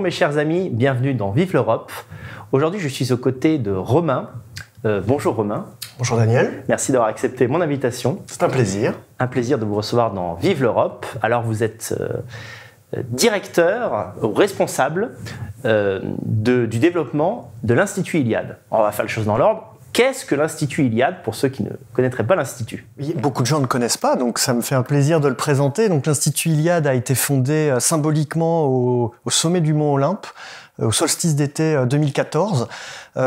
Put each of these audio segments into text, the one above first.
mes chers amis, bienvenue dans Vive l'Europe. Aujourd'hui, je suis aux côtés de Romain. Bonjour Romain. Bonjour Daniel. Merci d'avoir accepté mon invitation. C'est un plaisir. Un plaisir de vous recevoir dans Vive l'Europe. Alors vous êtes directeur ou responsable du développement de l'Institut Iliade. On va faire les choses dans l'ordre. Qu'est-ce que l'Institut Iliade, pour ceux qui ne connaîtraient pas l'Institut? Beaucoup de gens ne connaissent pas, donc ça me fait un plaisir de le présenter. Donc l'Institut Iliade a été fondé symboliquement au sommet du Mont Olympe, au solstice d'été 2014,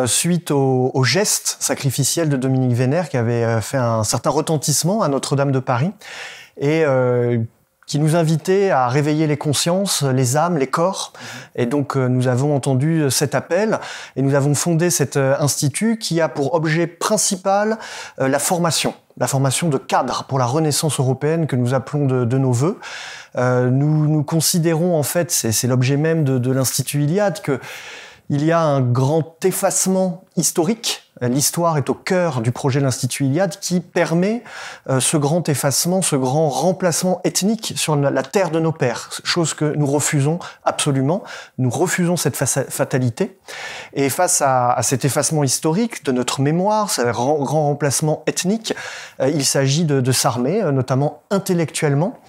suite au geste sacrificiel de Dominique Vénère, qui avait fait un certain retentissement à Notre-Dame de Paris, et qui nous invitait à réveiller les consciences, les âmes, les corps. Et donc nous avons entendu cet appel et nous avons fondé cet institut qui a pour objet principal la formation de cadres pour la renaissance européenne que nous appelons de nos vœux. Nous considérons en fait, c'est l'objet même de l'Institut Iliade, que il y a un grand effacement historique. L'histoire est au cœur du projet de l'Institut Iliade qui permet ce grand effacement, ce grand remplacement ethnique sur la terre de nos pères, chose que nous refusons absolument. Nous refusons cette fatalité. Et face à cet effacement historique de notre mémoire, ce grand remplacement ethnique, il s'agit de s'armer, notamment intellectuellement.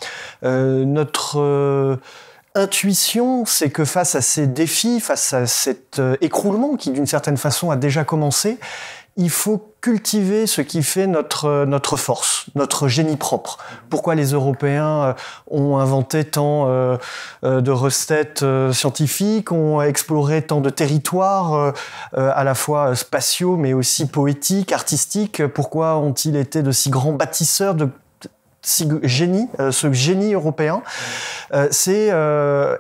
Notre intuition, c'est que face à ces défis, face à cet écroulement qui d'une certaine façon a déjà commencé, il faut cultiver ce qui fait notre force, notre génie propre. Pourquoi les Européens ont inventé tant de recettes scientifiques, ont exploré tant de territoires à la fois spatiaux mais aussi poétiques, artistiques? Pourquoi ont-ils été de si grands bâtisseurs de ce génie européen? C'est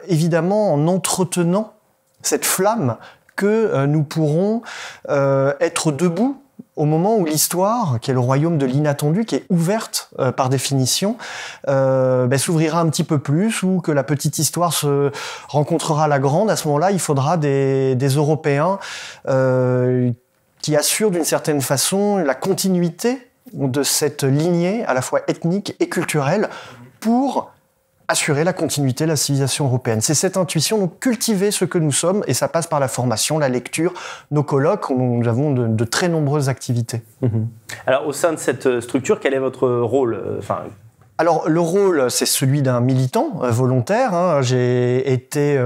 évidemment en entretenant cette flamme que nous pourrons être debout au moment où l'histoire, qui est le royaume de l'inattendu, qui est ouverte par définition, s'ouvrira un petit peu plus, ou que la petite histoire se rencontrera la grande. À ce moment-là, il faudra des Européens qui assurent d'une certaine façon la continuité de cette lignée à la fois ethnique et culturelle pour assurer la continuité de la civilisation européenne. C'est cette intuition, donc cultiver ce que nous sommes, et ça passe par la formation, la lecture, nos colloques, nous avons de très nombreuses activités. Alors au sein de cette structure, quel est votre rôle? Alors, le rôle, c'est celui d'un militant volontaire. J'ai été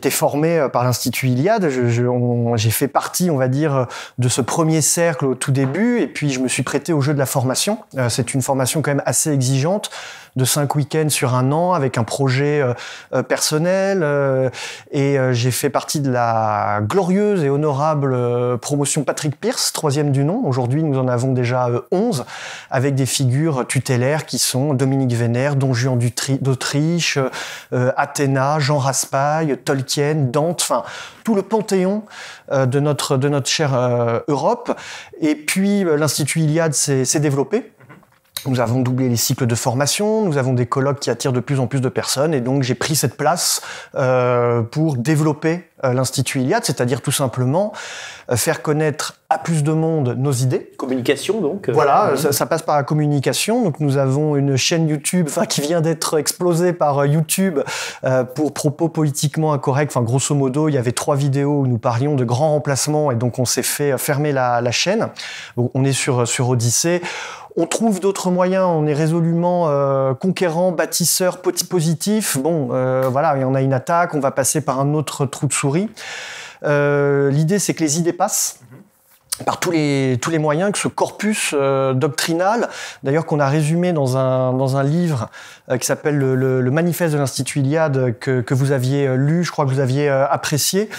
formé par l'Institut Iliade. J'ai fait partie, on va dire, de ce premier cercle au tout début. Et puis, je me suis prêté au jeu de la formation. C'est une formation quand même assez exigeante, de 5 week-ends sur un an, avec un projet personnel. Et j'ai fait partie de la glorieuse et honorable promotion Patrick Pearse, 3e du nom. Aujourd'hui, nous en avons déjà 11, avec des figures tutélaires qui sont Dominique Vénère, Don Juan d'Autriche, Athéna, Jean Raspail, Tolkien, Dante, enfin tout le panthéon de notre chère Europe. Et puis l'Institut Iliade s'est développé. Nous avons doublé les cycles de formation, nous avons des colloques qui attirent de plus en plus de personnes, et donc j'ai pris cette place pour développer l'Institut Iliade, c'est-à-dire tout simplement faire connaître à plus de monde nos idées. Communication donc. Voilà, ça passe par la communication. Donc nous avons une chaîne YouTube, qui vient d'être explosée par YouTube pour propos politiquement incorrects. Enfin, grosso modo, il y avait 3 vidéos où nous parlions de grands remplacements, et donc on s'est fait fermer la chaîne. Donc, on est sur Odyssée. On trouve d'autres moyens, on est résolument conquérant, bâtisseur, positif. Bon, voilà, il y en a une attaque, on va passer par un autre trou de souris. L'idée, c'est que les idées passent par tous les moyens, que ce corpus doctrinal, d'ailleurs qu'on a résumé dans un livre qui s'appelle le Manifeste de l'Institut Iliade, que vous aviez lu, je crois que vous aviez apprécié,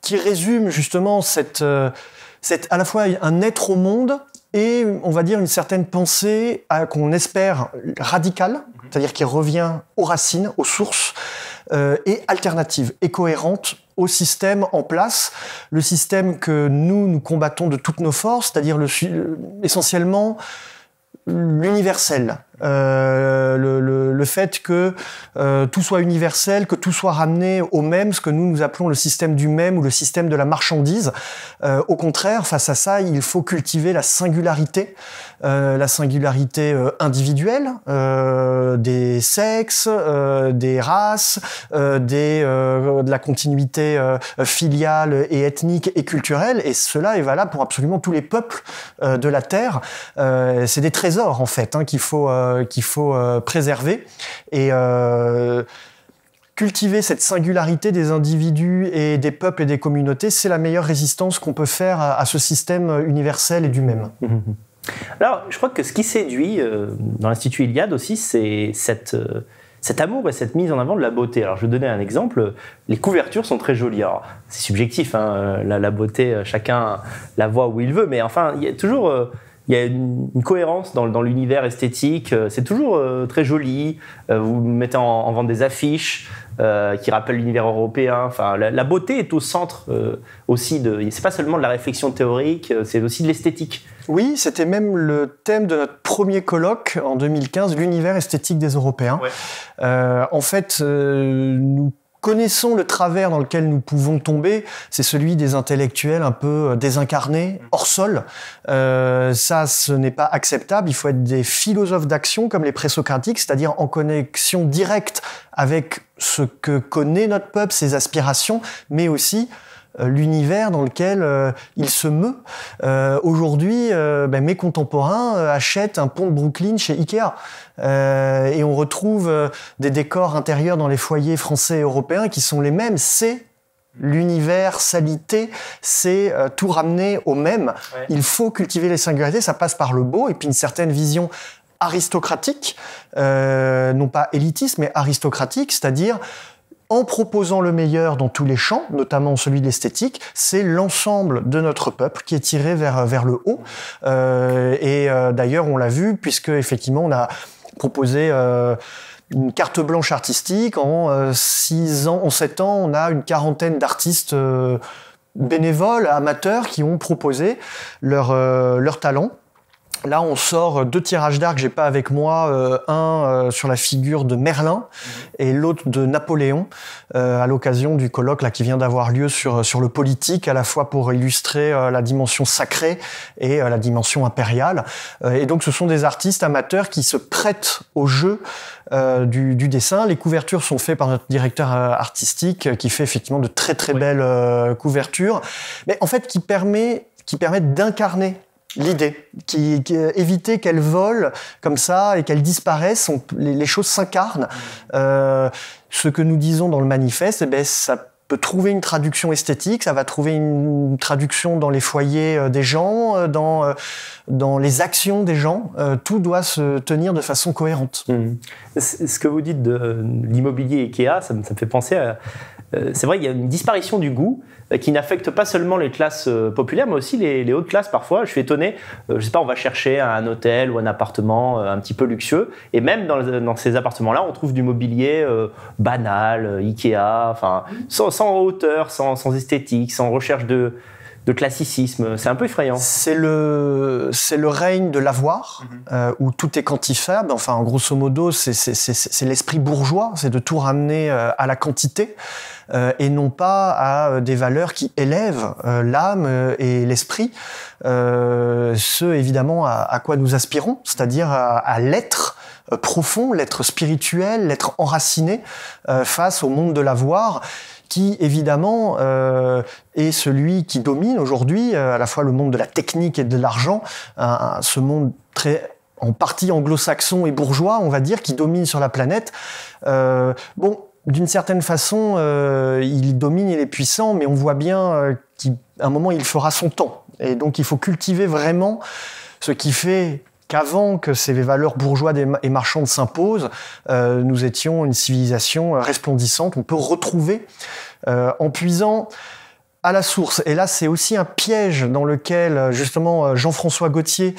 qui résume justement cette à la fois un être au monde, et on va dire une certaine pensée qu'on espère radicale, c'est-à-dire qui revient aux racines, aux sources, et alternative, et cohérente au système en place, le système que nous combattons de toutes nos forces, c'est-à-dire essentiellement l'universel, le fait que tout soit universel, que tout soit ramené au même, ce que nous appelons le système du même ou le système de la marchandise. Au contraire, face à ça, il faut cultiver la singularité individuelle, des sexes, des races, de la continuité filiale et ethnique et culturelle, et cela est valable pour absolument tous les peuples de la Terre. C'est des trésors en fait qu'il faut préserver et cultiver cette singularité des individus et des peuples et des communautés, c'est la meilleure résistance qu'on peut faire à ce système universel et du même. Alors, je crois que ce qui séduit dans l'Institut Iliade aussi, c'est cet amour et cette mise en avant de la beauté. Alors, je vais donner un exemple. Les couvertures sont très jolies. Alors, c'est subjectif, la beauté, chacun la voit où il veut, mais enfin, il y a toujours... il y a une cohérence dans l'univers esthétique, c'est toujours très joli. Vous mettez en vente des affiches qui rappellent l'univers européen. Enfin, la beauté est au centre aussi c'est pas seulement de la réflexion théorique, c'est aussi de l'esthétique. Oui, c'était même le thème de notre premier colloque en 2015, l'univers esthétique des Européens. Ouais. En fait, nous connaissons le travers dans lequel nous pouvons tomber, c'est celui des intellectuels un peu désincarnés, hors sol. Ça, ce n'est pas acceptable. Il faut être des philosophes d'action comme les présocratiques, c'est-à-dire en connexion directe avec ce que connaît notre peuple, ses aspirations, mais aussi l'univers dans lequel il se meut. Aujourd'hui, mes contemporains achètent un pont de Brooklyn chez Ikea. Et on retrouve des décors intérieurs dans les foyers français et européens qui sont les mêmes. C'est l'universalité, c'est tout ramener au même. Ouais. Il faut cultiver les singularités, ça passe par le beau et puis une certaine vision aristocratique, non pas élitiste, mais aristocratique, c'est-à-dire en proposant le meilleur dans tous les champs, notamment celui de l'esthétique, c'est l'ensemble de notre peuple qui est tiré vers le haut. D'ailleurs, on l'a vu, puisque effectivement, on a proposé une carte blanche artistique. En 7 ans, on a une quarantaine d'artistes bénévoles, amateurs, qui ont proposé leur talent. Là, on sort 2 tirages d'art que j'ai pas avec moi, un sur la figure de Merlin et l'autre de Napoléon, à l'occasion du colloque là qui vient d'avoir lieu sur le politique, à la fois pour illustrer la dimension sacrée et la dimension impériale. Et donc, ce sont des artistes amateurs qui se prêtent au jeu du dessin. Les couvertures sont faites par notre directeur artistique, qui fait effectivement de très très belles couvertures, mais en fait qui permettent d'incarner l'idée, qui éviter qu'elle vole comme ça et qu'elle disparaisse, les choses s'incarnent. Ce que nous disons dans le manifeste, ça peut trouver une traduction esthétique, ça va trouver une traduction dans les foyers des gens, dans les actions des gens. Tout doit se tenir de façon cohérente. Ce que vous dites de l'immobilier Ikea, ça me fait penser à... c'est vrai, il y a une disparition du goût qui n'affecte pas seulement les classes populaires, mais aussi les hautes classes parfois. Je suis étonné, je sais pas, on va chercher un hôtel ou un appartement un petit peu luxueux, et même dans ces appartements-là, on trouve du mobilier banal, Ikea, enfin, sans hauteur, sans esthétique, sans recherche de classicisme. C'est un peu effrayant. C'est le règne de l'avoir, où tout est quantifiable. Enfin, en grosso modo, c'est l'esprit bourgeois, c'est de tout ramener à la quantité, et non pas à des valeurs qui élèvent l'âme et l'esprit. Ce, évidemment, à quoi nous aspirons, c'est-à-dire à l'être profond, l'être spirituel, l'être enraciné face au monde de l'avoir, qui évidemment est celui qui domine aujourd'hui, à la fois le monde de la technique et de l'argent, ce monde très en partie anglo-saxon et bourgeois, on va dire, qui domine sur la planète. D'une certaine façon, il domine, il est puissant, mais on voit bien qu'à un moment, il fera son temps. Et donc, il faut cultiver vraiment ce qui fait qu'avant que ces valeurs bourgeoises et marchandes s'imposent, nous étions une civilisation resplendissante. On peut retrouver, en puisant à la source. Et là, c'est aussi un piège dans lequel, justement, Jean-François Gaultier,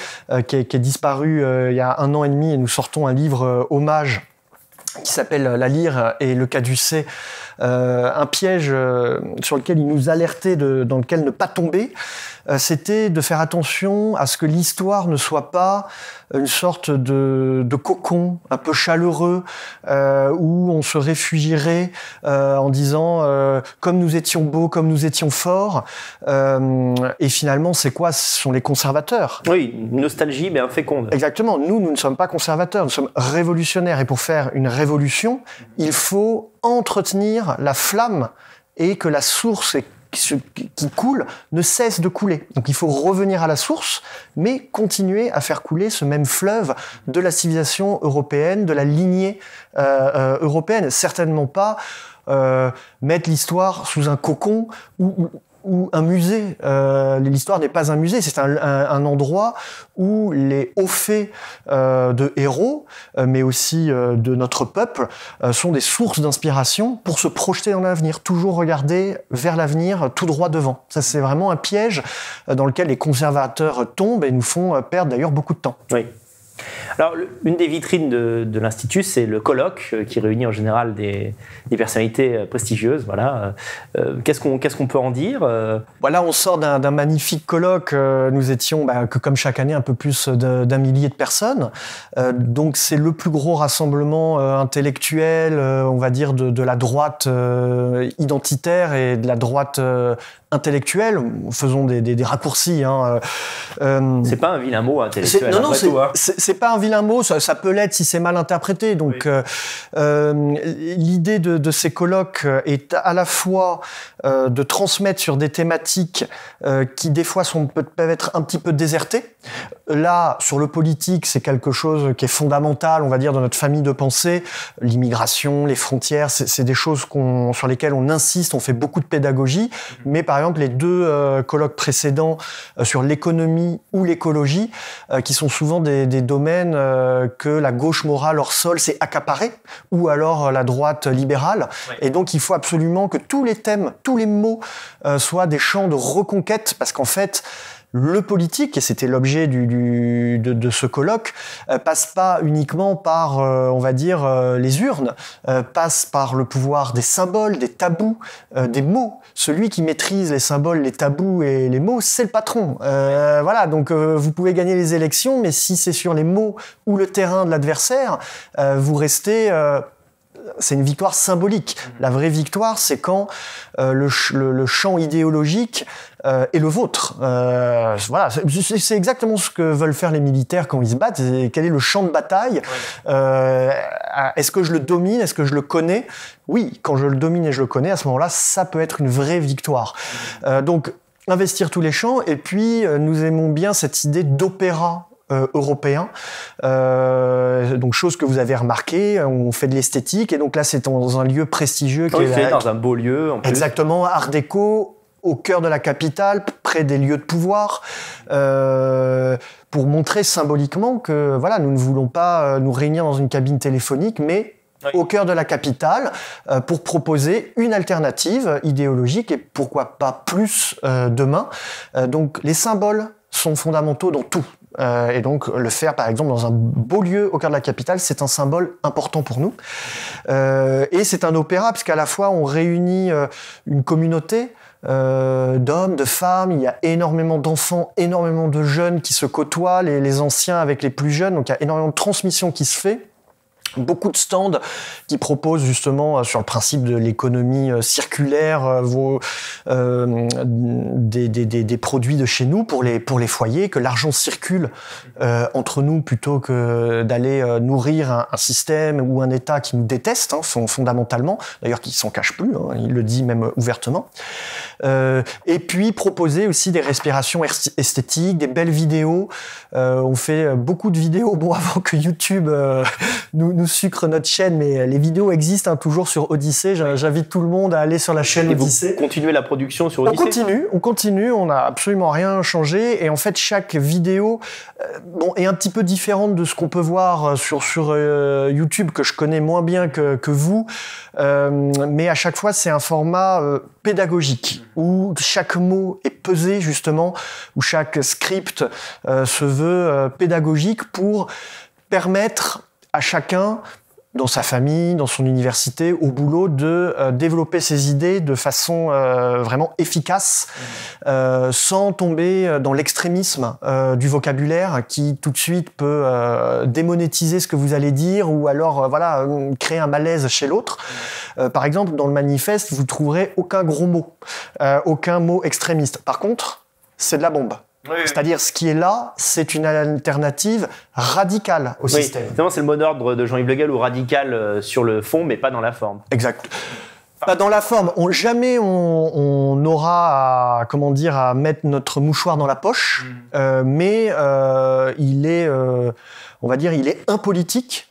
qui est disparu il y a 1 an et demi, et nous sortons un livre hommage qui s'appelle La lyre et le caducée, un piège sur lequel il nous alertait, dans lequel ne pas tomber, c'était de faire attention à ce que l'histoire ne soit pas une sorte de cocon un peu chaleureux où on se réfugierait en disant comme nous étions beaux, comme nous étions forts. Et finalement, c'est quoi? Ce sont les conservateurs. Oui, une nostalgie, mais inféconde. Exactement. Nous ne sommes pas conservateurs, nous sommes révolutionnaires. Et pour faire une révolution, il faut entretenir la flamme et que la source qui coule ne cesse de couler. Donc il faut revenir à la source, mais continuer à faire couler ce même fleuve de la civilisation européenne, de la lignée européenne. Certainement pas mettre l'histoire sous un cocon ou un musée. L'histoire n'est pas un musée, c'est un endroit où les hauts faits de héros, mais aussi de notre peuple, sont des sources d'inspiration pour se projeter dans l'avenir, toujours regarder vers l'avenir tout droit devant. Ça, c'est vraiment un piège dans lequel les conservateurs tombent et nous font perdre d'ailleurs beaucoup de temps. Oui. Alors, une des vitrines de l'Institut, c'est le colloque qui réunit en général des personnalités prestigieuses. Voilà. Qu'est-ce qu'on peut en dire? Voilà, on sort d'un magnifique colloque. Nous étions, que comme chaque année, un peu plus d'un millier de personnes. Donc, c'est le plus gros rassemblement intellectuel, on va dire, de la droite identitaire et de la droite intellectuelle. Faisons des raccourcis. C'est pas un vilain mot intellectuel. Non, c'est pas un vilain mot. Ça peut l'être si c'est mal interprété. Donc, l'idée de ces colloques est à la fois de transmettre sur des thématiques qui des fois peuvent être un petit peu désertées. Là, sur le politique, c'est quelque chose qui est fondamental, on va dire, dans notre famille de pensée. L'immigration, les frontières, c'est des choses sur lesquelles on insiste, on fait beaucoup de pédagogie. Mais par exemple, les deux colloques précédents sur l'économie ou l'écologie, qui sont souvent des domaines que la gauche morale hors sol s'est accaparée, ou alors la droite libérale. Ouais. Et donc, il faut absolument que tous les thèmes, tous les mots soient des champs de reconquête, parce qu'en fait, le politique, et c'était l'objet de ce colloque, passe pas uniquement par, on va dire, les urnes, passe par le pouvoir des symboles, des tabous, des mots. Celui qui maîtrise les symboles, les tabous et les mots, c'est le patron. Voilà, donc vous pouvez gagner les élections, mais si c'est sur les mots ou le terrain de l'adversaire, vous restez... c'est une victoire symbolique. La vraie victoire, c'est quand le champ idéologique est le vôtre. Voilà, c'est exactement ce que veulent faire les militaires quand ils se battent. Quel est le champ de bataille? Est-ce que je le domine? Est-ce que je le connais? Oui, quand je le domine et je le connais, à ce moment-là, ça peut être une vraie victoire. Donc, investir tous les champs. Et puis, nous aimons bien cette idée d'opéra européen, donc chose que vous avez remarqué, on fait de l'esthétique et donc là c'est dans un lieu prestigieux qui est dans un beau lieu en plus. Exactement, art déco au cœur de la capitale, près des lieux de pouvoir, pour montrer symboliquement que voilà, nous ne voulons pas nous réunir dans une cabine téléphonique, mais au cœur de la capitale, pour proposer une alternative idéologique et pourquoi pas plus demain. Donc les symboles sont fondamentaux dans tout. Et donc le faire par exemple dans un beau lieu au cœur de la capitale, c'est un symbole important pour nous. Et c'est un opéra puisqu'à la fois on réunit une communauté d'hommes, de femmes, il y a énormément d'enfants, énormément de jeunes qui se côtoient, les anciens avec les plus jeunes, donc il y a énormément de transmission qui se fait. Beaucoup de stands qui proposent justement sur le principe de l'économie circulaire des produits de chez nous pour les foyers, que l'argent circule entre nous plutôt que d'aller nourrir un système ou un État qui nous déteste fondamentalement, d'ailleurs qui s'en cache plus, il le dit même ouvertement. Et puis proposer aussi des respirations esthétiques, des belles vidéos. On fait beaucoup de vidéos, bon avant que YouTube nous sucre notre chaîne, mais les vidéos existent toujours sur Odyssée. J'invite tout le monde à aller sur la chaîne Odyssée. Vous continuez la production sur Odyssée? On continue, on n'a absolument rien changé. Et en fait, chaque vidéo est un petit peu différente de ce qu'on peut voir sur YouTube, que je connais moins bien que vous. Mais à chaque fois, c'est un format pédagogique, où chaque mot est pesé, justement, où chaque script se veut pédagogique pour permettre à chacun dans sa famille, dans son université, au boulot, de développer ses idées de façon vraiment efficace, sans tomber dans l'extrémisme du vocabulaire qui tout de suite peut démonétiser ce que vous allez dire ou alors créer un malaise chez l'autre. Par exemple, dans le manifeste, vous trouverez aucun gros mot, aucun mot extrémiste. Par contre, c'est de la bombe. Oui. C'est-à-dire, ce qui est là, c'est une alternative radicale au système. Évidemment, c'est le mot d'ordre de Jean-Yves Le Gall, ou radical sur le fond, mais pas dans la forme. Exact. Pas dans la forme. Jamais on aura à mettre notre mouchoir dans la poche, mais il est, on va dire, il est impolitique,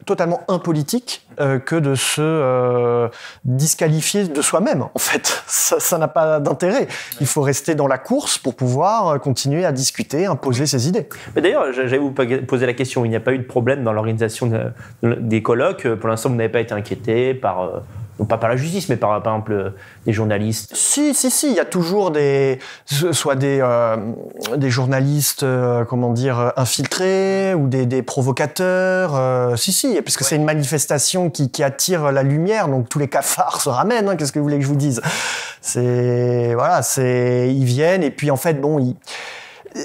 totalement impolitique, que de se disqualifier de soi-même, en fait. Ça n'a pas d'intérêt. Il faut rester dans la course pour pouvoir continuer à discuter, imposer ses idées. Mais d'ailleurs, j'allais vous poser la question, il n'y a pas eu de problème dans l'organisation des colloques. Pour l'instant, vous n'avez pas été inquiété par... non pas par la justice, mais par exemple des journalistes. Si, il y a toujours soit des journalistes, infiltrés, ou des provocateurs. Puisque c'est une manifestation qui attire la lumière, donc tous les cafards se ramènent. Hein, qu'est-ce que vous voulez que je vous dise ? Ils viennent et puis en fait,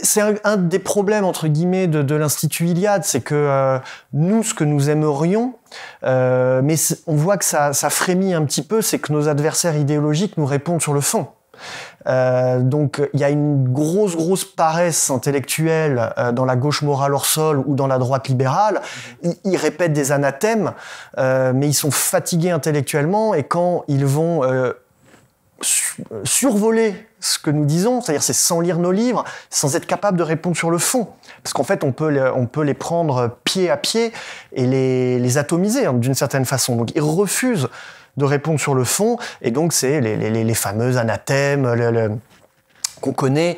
c'est un des problèmes, entre guillemets, de l'Institut Iliade, c'est que nous, ce que nous aimerions, mais on voit que ça frémit un petit peu, c'est que nos adversaires idéologiques nous répondent sur le fond. Donc il y a une grosse paresse intellectuelle dans la gauche morale hors sol ou dans la droite libérale. Ils répètent des anathèmes, mais ils sont fatigués intellectuellement, et quand ils vont survoler ce que nous disons, c'est-à-dire c'est sans lire nos livres, sans être capable de répondre sur le fond. Parce qu'en fait, on peut les prendre pied à pied et les atomiser, hein, d'une certaine façon. Donc ils refusent de répondre sur le fond, et donc c'est les fameux anathèmes qu'on connaît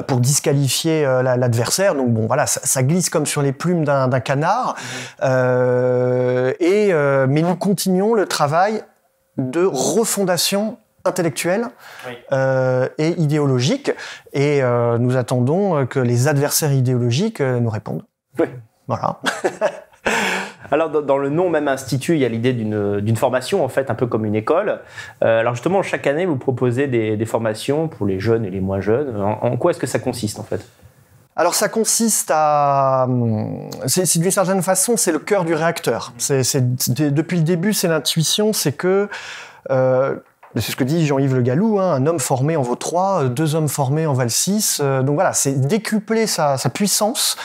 pour disqualifier l'adversaire. Donc ça glisse comme sur les plumes d'un canard. Mais nous continuons le travail de refondation intellectuelle et idéologique, et nous attendons que les adversaires idéologiques nous répondent. Oui. Voilà. Alors, dans le nom même institut, il y a l'idée d'une formation, en fait, un peu comme une école. Alors justement, chaque année, vous proposez des formations pour les jeunes et les moins jeunes. En quoi est-ce que ça consiste, en fait ? Alors ça consiste c'est d'une certaine façon, c'est le cœur du réacteur. Depuis le début, c'est l'intuition, c'est que... c'est ce que dit Jean-Yves Le Gallou, hein, un homme formé en vaut 3, 2 hommes formés en valent 6. Donc voilà, c'est décupler sa puissance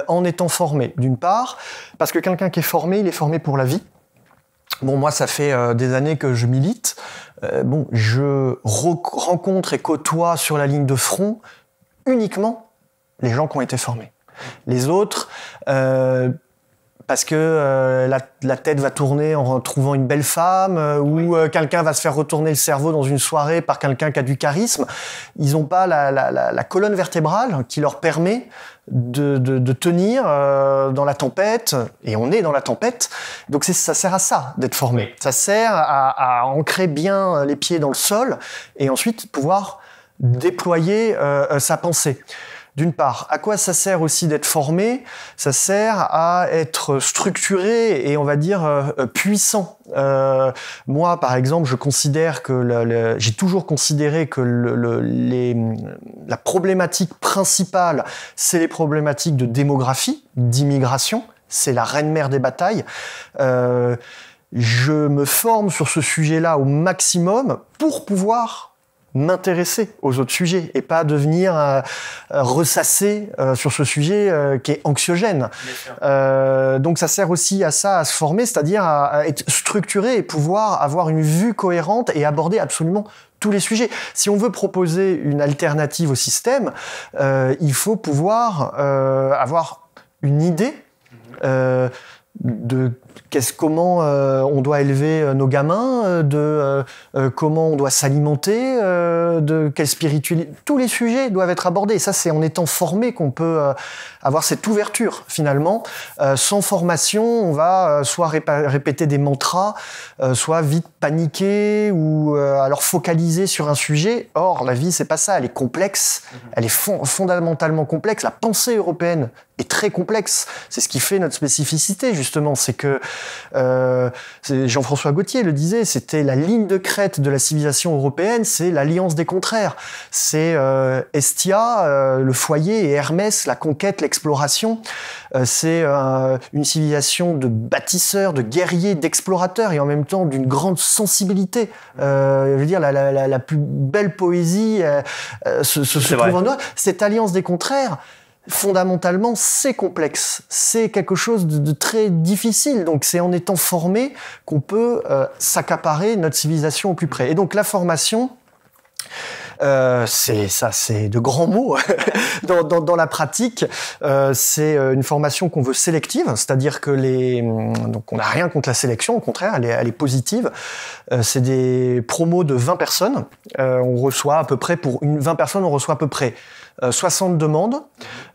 en étant formé, d'une part, parce que quelqu'un qui est formé, il est formé pour la vie. Moi, ça fait des années que je milite. Je rencontre et côtoie sur la ligne de front uniquement les gens qui ont été formés. Les autres... parce que la tête va tourner en trouvant une belle femme, ou quelqu'un va se faire retourner le cerveau dans une soirée par quelqu'un qui a du charisme. Ils n'ont pas la colonne vertébrale qui leur permet de tenir dans la tempête, et on est dans la tempête. Donc ça sert à ça, d'être formé. Ça sert à ancrer bien les pieds dans le sol, et ensuite pouvoir déployer sa pensée. D'une part, à quoi ça sert aussi d'être formé ? Ça sert à être structuré et, on va dire, puissant. Moi, par exemple, je considère que j'ai toujours considéré que la problématique principale, c'est les problématiques de démographie, d'immigration. C'est la reine-mère des batailles. Je me forme sur ce sujet-là au maximum pour pouvoir m'intéresser aux autres sujets et pas devenir ressassé sur ce sujet qui est anxiogène. Donc ça sert aussi à ça, à se former, c'est-à-dire à être structuré et pouvoir avoir une vue cohérente et aborder absolument tous les sujets. Si on veut proposer une alternative au système, il faut pouvoir avoir une idée de comment on doit élever nos gamins, de comment on doit s'alimenter, de quelle spiritualité. Tous les sujets doivent être abordés. Et ça, c'est en étant formé qu'on peut avoir cette ouverture, finalement. Sans formation, on va soit répéter des mantras, soit vite paniquer, ou alors focaliser sur un sujet. Or, la vie, c'est pas ça. Elle est complexe. Elle est fondamentalement complexe. La pensée européenne est très complexe. C'est ce qui fait notre spécificité, justement. C'est que Jean-François Gaultier le disait, c'était la ligne de crête de la civilisation européenne, c'est l'alliance des contraires. C'est Hestia, le foyer, et Hermès, la conquête, l'exploration. C'est une civilisation de bâtisseurs, de guerriers, d'explorateurs, et en même temps d'une grande sensibilité. Je veux dire, la plus belle poésie se trouve en nous. Cette alliance des contraires, fondamentalement, c'est complexe. C'est quelque chose de très difficile. Donc, c'est en étant formé qu'on peut s'accaparer notre civilisation au plus près. Et donc, la formation, c'est de grands mots dans la pratique. C'est une formation qu'on veut sélective, c'est-à-dire que donc on n'a rien contre la sélection, au contraire, elle est positive. C'est des promos de 20 personnes. On reçoit à peu près, pour 20 personnes, on reçoit à peu près 60 demandes,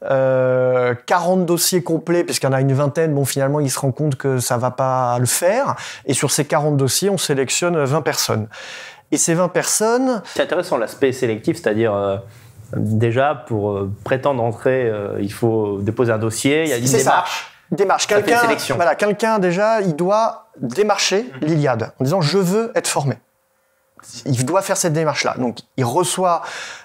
40 dossiers complets, puisqu'il y en a une vingtaine, bon, finalement, il se rend compte que ça va pas le faire. Et sur ces 40 dossiers, on sélectionne 20 personnes. Et ces 20 personnes... C'est intéressant l'aspect sélectif, c'est-à-dire déjà pour prétendre entrer, il faut déposer un dossier, il y a une démarche. Quelqu'un déjà, il doit démarcher l'Iliade en disant « je veux être formé ». Il doit faire cette démarche-là. Donc, il reçoit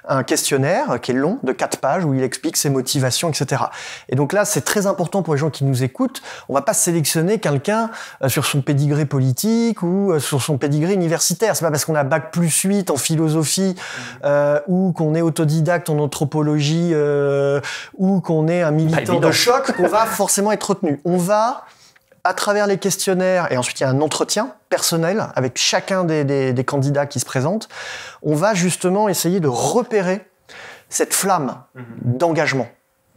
un questionnaire qui est long, de 4 pages, où il explique ses motivations, etc. Et donc là, c'est très important pour les gens qui nous écoutent. On va pas sélectionner quelqu'un sur son pédigré politique ou sur son pédigré universitaire. C'est pas parce qu'on a bac+8 en philosophie ou qu'on est autodidacte en anthropologie ou qu'on est un militant de choc qu'on va forcément être retenu. On va, à travers les questionnaires, et ensuite il y a un entretien personnel avec chacun des candidats qui se présentent, on va justement essayer de repérer cette flamme d'engagement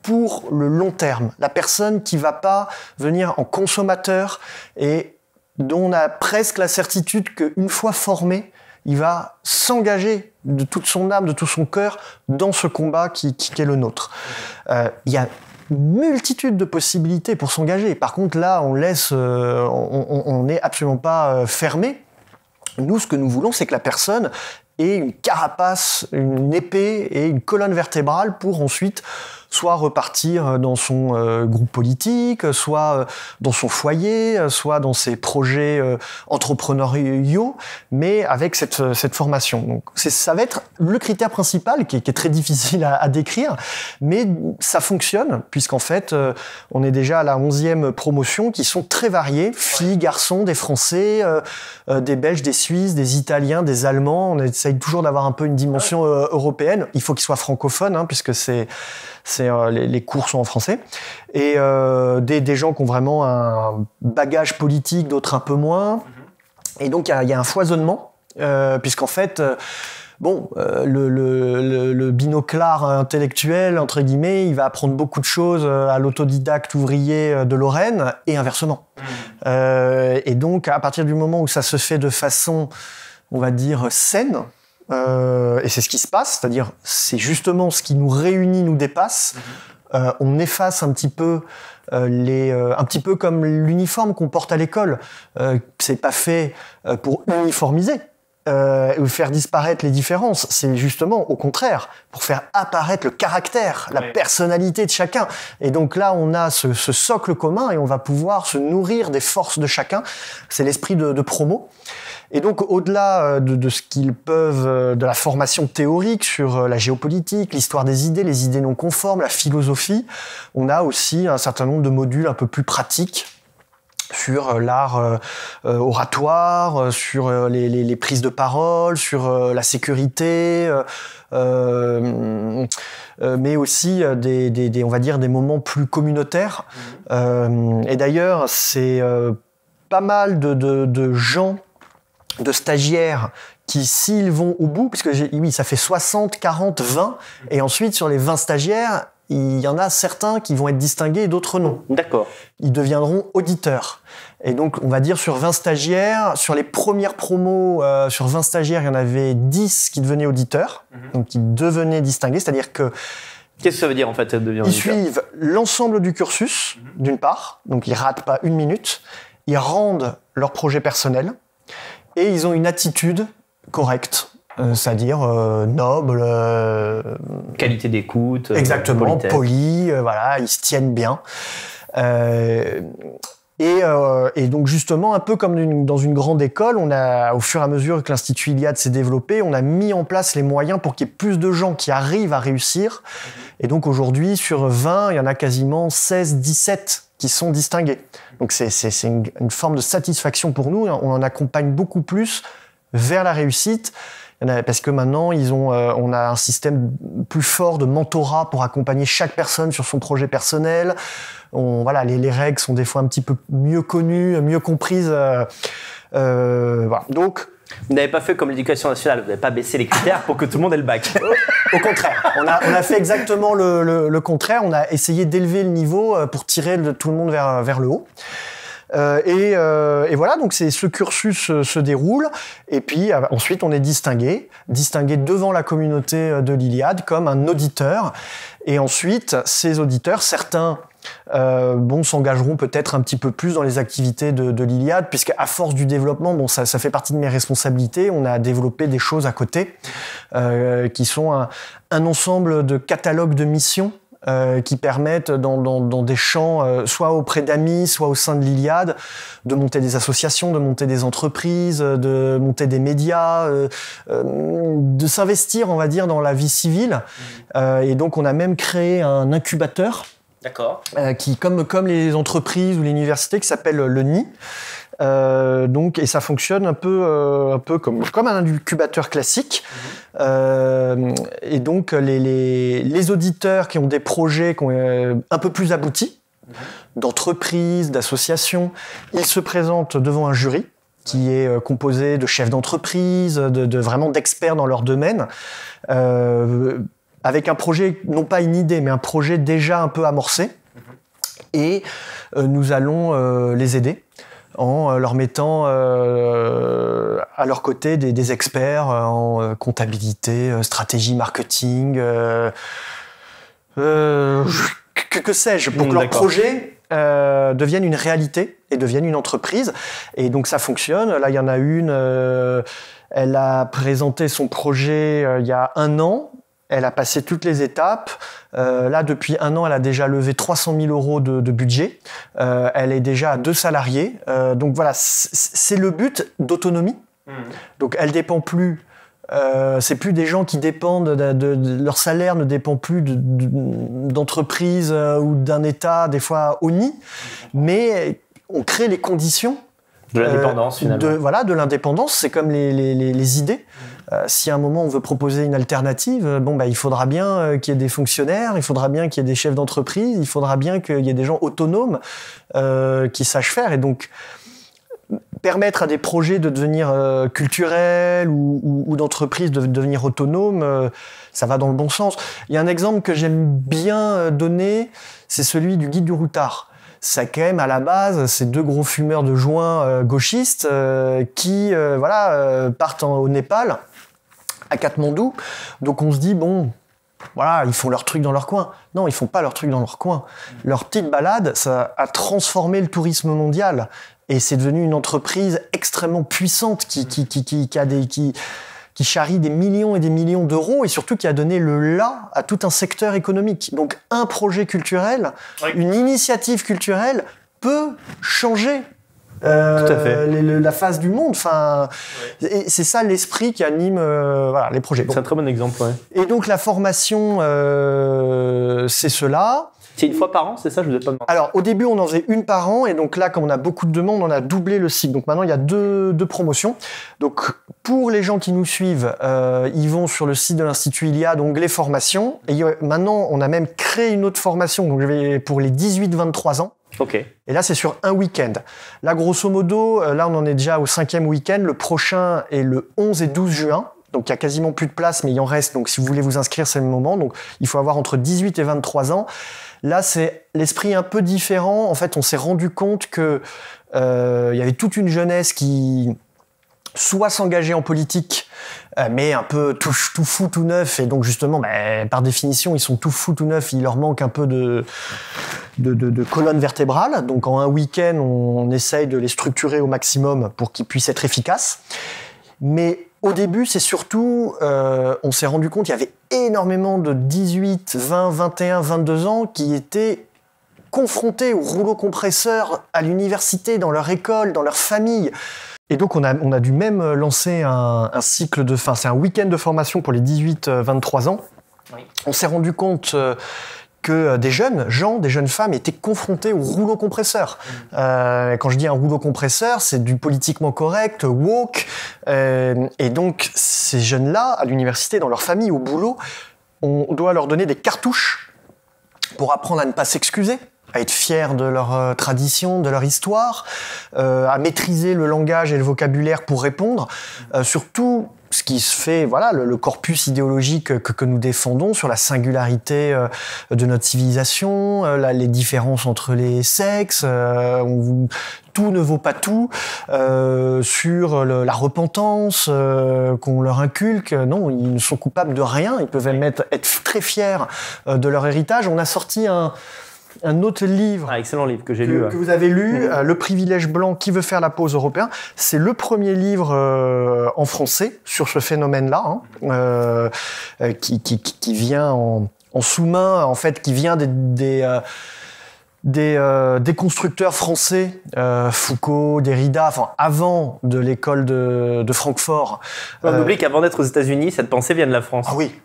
pour le long terme. La personne qui va pas venir en consommateur et dont on a presque la certitude qu'une fois formé, il va s'engager de toute son âme, de tout son cœur dans ce combat qui est le nôtre. Il y a multitude de possibilités pour s'engager. Par contre, là, on n'est absolument pas fermé. Nous, ce que nous voulons, c'est que la personne ait une carapace, une épée et une colonne vertébrale pour ensuite soit repartir dans son groupe politique, soit dans son foyer, soit dans ses projets entrepreneuriaux, mais avec cette formation. Donc, ça va être le critère principal qui est très difficile à décrire, mais ça fonctionne, puisqu'en fait, on est déjà à la 11e promotion, qui sont très variées, filles, garçons, des Français, des Belges, des Suisses, des Italiens, des Allemands. On essaye toujours d'avoir un peu une dimension européenne. Il faut qu'ils soient francophones, hein, puisque les cours sont en français, et des gens qui ont vraiment un bagage politique, d'autres un peu moins. Et donc il y a un foisonnement, puisqu'en fait, le binoclard intellectuel, entre guillemets, il va apprendre beaucoup de choses à l'autodidacte ouvrier de Lorraine, et inversement. Et donc, à partir du moment où ça se fait de façon, on va dire, saine, et c'est ce qui se passe, c'est-à-dire c'est justement ce qui nous réunit, nous dépasse. On efface un petit peu un petit peu comme l'uniforme qu'on porte à l'école. C'est pas fait pour uniformiser ou faire disparaître les différences. C'est justement au contraire pour faire apparaître le caractère, la personnalité de chacun. Et donc là, on a ce socle commun et on va pouvoir se nourrir des forces de chacun. C'est l'esprit de promo. Et donc, au-delà de ce qu'ils peuvent, de la formation théorique sur la géopolitique, l'histoire des idées, les idées non conformes, la philosophie, on a aussi un certain nombre de modules un peu plus pratiques sur l'art oratoire, sur les prises de parole, sur la sécurité, mais aussi on va dire des moments plus communautaires. Et d'ailleurs, c'est pas mal de gens, de stagiaires qui, s'ils vont au bout, puisque ça fait 60, 40, 20, et ensuite sur les 20 stagiaires, il y en a certains qui vont être distingués et d'autres non. D'accord. Ils deviendront auditeurs. Et donc, on va dire sur 20 stagiaires, sur les premières promos, sur 20 stagiaires, il y en avait 10 qui devenaient auditeurs, donc qui devenaient distingués, c'est-à-dire que qu'est-ce que ça veut dire en fait, devenir auditeur ? Ils suivent l'ensemble du cursus, d'une part, donc ils ratent pas une minute, ils rendent leur projet personnel, et ils ont une attitude correcte, c'est-à-dire noble, qualité d'écoute, exactement, poli, voilà, ils se tiennent bien. Et donc justement, un peu comme dans une grande école, on a, au fur et à mesure que l'Institut Iliade s'est développé, on a mis en place les moyens pour qu'il y ait plus de gens qui arrivent à réussir. Et donc aujourd'hui, sur 20, il y en a quasiment 16, 17 qui sont distingués. Donc c'est une forme de satisfaction pour nous. On en accompagne beaucoup plus vers la réussite. Parce que maintenant, on a un système plus fort de mentorat pour accompagner chaque personne sur son projet personnel. Voilà, les règles sont des fois un petit peu mieux connues, mieux comprises. Voilà. Donc, vous n'avez pas fait comme l'Éducation nationale, vous n'avez pas baissé les critères pour que tout le monde ait le bac. Au contraire, on a fait exactement le contraire. On a essayé d'élever le niveau pour tirer tout le monde vers le haut. Et voilà, donc ce cursus se déroule, et puis ensuite on est distingué devant la communauté de l'Iliade comme un auditeur, et ensuite ces auditeurs, certains s'engageront peut-être un petit peu plus dans les activités de l'Iliade, puisqu'à force du développement, ça fait partie de mes responsabilités, on a développé des choses à côté, qui sont un ensemble de catalogues de missions, qui permettent dans des champs, soit auprès d'amis, soit au sein de l'Iliade, de monter des associations, de monter des entreprises, de monter des médias, de s'investir, on va dire, dans la vie civile. Et donc, on a même créé un incubateur. D'accord. Qui, comme les entreprises ou l'université, qui s'appelle le NI. Et ça fonctionne un peu comme un incubateur classique. Et donc les auditeurs qui ont des projets un peu plus aboutis, d'entreprises, d'associations, ils se présentent devant un jury qui est composé de chefs d'entreprise, vraiment d'experts dans leur domaine, avec un projet, non pas une idée, mais un projet déjà un peu amorcé. Et nous allons les aider en leur mettant à leur côté des experts en comptabilité, stratégie marketing, que sais-je, pour que leur projet devienne une réalité et devienne une entreprise. Et donc ça fonctionne. Là, il y en a une, elle a présenté son projet il y a 1 an. Elle a passé toutes les étapes. Là, depuis 1 an, elle a déjà levé 300 000 euros de budget. Elle est déjà à 2 salariés. Donc voilà, c'est le but d'autonomie. Donc elle dépend plus. C'est plus des gens qui dépendent leur salaire ne dépend plus d'entreprises ou d'un État, des fois au nid, mais on crée les conditions de l'indépendance finalement. De l'indépendance. C'est comme les idées. Si à un moment on veut proposer une alternative, il faudra bien qu'il y ait des fonctionnaires, il faudra bien qu'il y ait des chefs d'entreprise, il faudra bien qu'il y ait des gens autonomes qui sachent faire. Et donc permettre à des projets de devenir culturels ou d'entreprises de devenir autonomes, ça va dans le bon sens. Il y a un exemple que j'aime bien donner, c'est celui du guide du routard. Ça, quand même, à la base, c'est 2 gros fumeurs de joints gauchistes qui partent au Népal, à Katmandou. Donc on se dit, ils font leur truc dans leur coin. Non, ils font pas leur truc dans leur coin. Leur petite balade, ça a transformé le tourisme mondial. Et c'est devenu une entreprise extrêmement puissante qui charrie des millions et des millions d'euros et surtout qui a donné le là à tout un secteur économique. Donc un projet culturel, une initiative culturelle peut changer la face du monde. Et c'est ça l'esprit qui anime les projets. C'est un très bon exemple. Ouais. Et donc la formation, c'est cela. C'est 1 fois par an, c'est ça? Je vous ai pas demandé. Alors, au début, on en faisait 1 par an, et donc là, comme on a beaucoup de demandes, on a doublé le cycle. Donc maintenant, il y a deux promotions. Donc, pour les gens qui nous suivent, ils vont sur le site de l'Institut Iliade, onglet formation. Et maintenant, on a même créé une autre formation, donc pour les 18-23 ans. Ok. Et là, c'est sur un week-end. Là, grosso modo, là, on en est déjà au 5e week-end. Le prochain est le 11 et 12 juin. Donc, il y a quasiment plus de place, mais il en reste. Donc, si vous voulez vous inscrire, c'est le moment. Donc, il faut avoir entre 18 et 23 ans. Là, c'est l'esprit un peu différent. En fait, on s'est rendu compte que y avait toute une jeunesse qui soit s'engageait en politique, mais un peu tout fou, tout neuf. Et donc, justement, par définition, ils sont tout fou, tout neuf. Il leur manque un peu de colonne vertébrale. Donc, en un week-end, on essaye de les structurer au maximum pour qu'ils puissent être efficaces. Mais Au début, c'est surtout, on s'est rendu compte qu'il y avait énormément de 18, 20, 21, 22 ans qui étaient confrontés au rouleau compresseur à l'université, dans leur école, dans leur famille. Et donc, on a dû même lancer un cycle de fin. C'est un week-end de formation pour les 18-23 ans. Oui. On s'est rendu compte que des jeunes gens, des jeunes femmes étaient confrontés au rouleau compresseur. Quand je dis un rouleau compresseur, c'est du politiquement correct, woke. Et donc, ces jeunes-là, à l'université, dans leur famille, au boulot, on doit leur donner des cartouches pour apprendre à ne pas s'excuser, à être fiers de leur tradition, de leur histoire, à maîtriser le langage et le vocabulaire pour répondre. Surtout, ce qui se fait, voilà, le corpus idéologique que nous défendons sur la singularité de notre civilisation, les différences entre les sexes, tout ne vaut pas tout, sur la repentance qu'on leur inculque. Non, ils ne sont coupables de rien, ils peuvent même être très fiers de leur héritage. On a sorti un autre livre, excellent livre que j'ai lu, que vous avez lu, Le privilège blanc qui veut faire la pause européen. C'est le premier livre en français sur ce phénomène-là, qui vient en sous-main, en fait, qui vient des constructeurs français, Foucault, Derrida, enfin avant de l'école de Francfort. On oublie qu'avant d'être aux États-Unis, cette pensée vient de la France. Ah oui.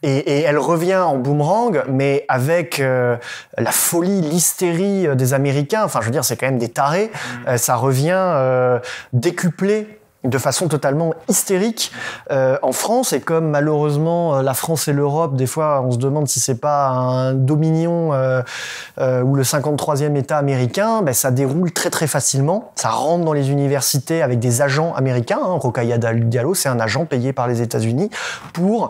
Et elle revient en boomerang, mais avec la folie, l'hystérie des Américains. Enfin, je veux dire, c'est quand même des tarés. Ça revient décuplé de façon totalement hystérique en France. Et comme malheureusement la France et l'Europe, des fois, on se demande si c'est pas un dominion ou le 53e État américain, ça déroule très très facilement. Ça rentre dans les universités avec des agents américains. Rokhaya Diallo, c'est un agent payé par les États-Unis pour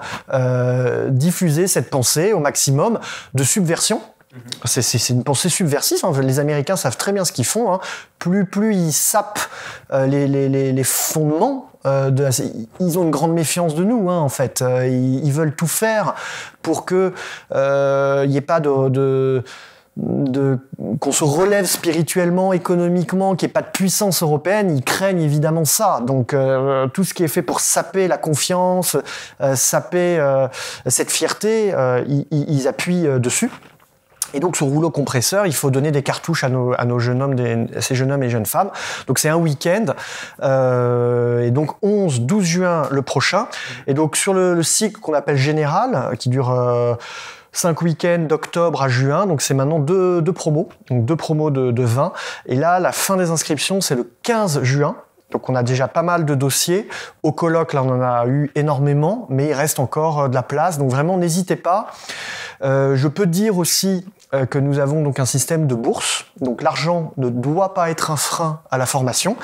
diffuser cette pensée au maximum de subversion. C'est une pensée subversive. Les Américains savent très bien ce qu'ils font. Plus ils sapent les fondements, ils ont une grande méfiance de nous, en fait. Ils veulent tout faire pour que il n'y ait pas qu'on se relève spirituellement, économiquement, qu'il n'y ait pas de puissance européenne. Ils craignent évidemment ça. Donc tout ce qui est fait pour saper la confiance, saper cette fierté, ils appuient dessus. Et donc, ce rouleau compresseur, il faut donner des cartouches à nos jeunes hommes, à ces jeunes hommes et jeunes femmes. Donc, c'est un week-end. Et donc, 11-12 juin le prochain. Et donc, sur le cycle qu'on appelle général, qui dure 5 week-ends d'octobre à juin. Donc, c'est maintenant deux promos. Donc, 2 promos de 20. Et là, la fin des inscriptions, c'est le 15 juin. Donc, on a déjà pas mal de dossiers. Au colloque, là, on en a eu énormément, mais il reste encore de la place. Donc, vraiment, n'hésitez pas. Je peux dire aussi que nous avons donc un système de bourse. Donc, l'argent ne doit pas être un frein à la formation.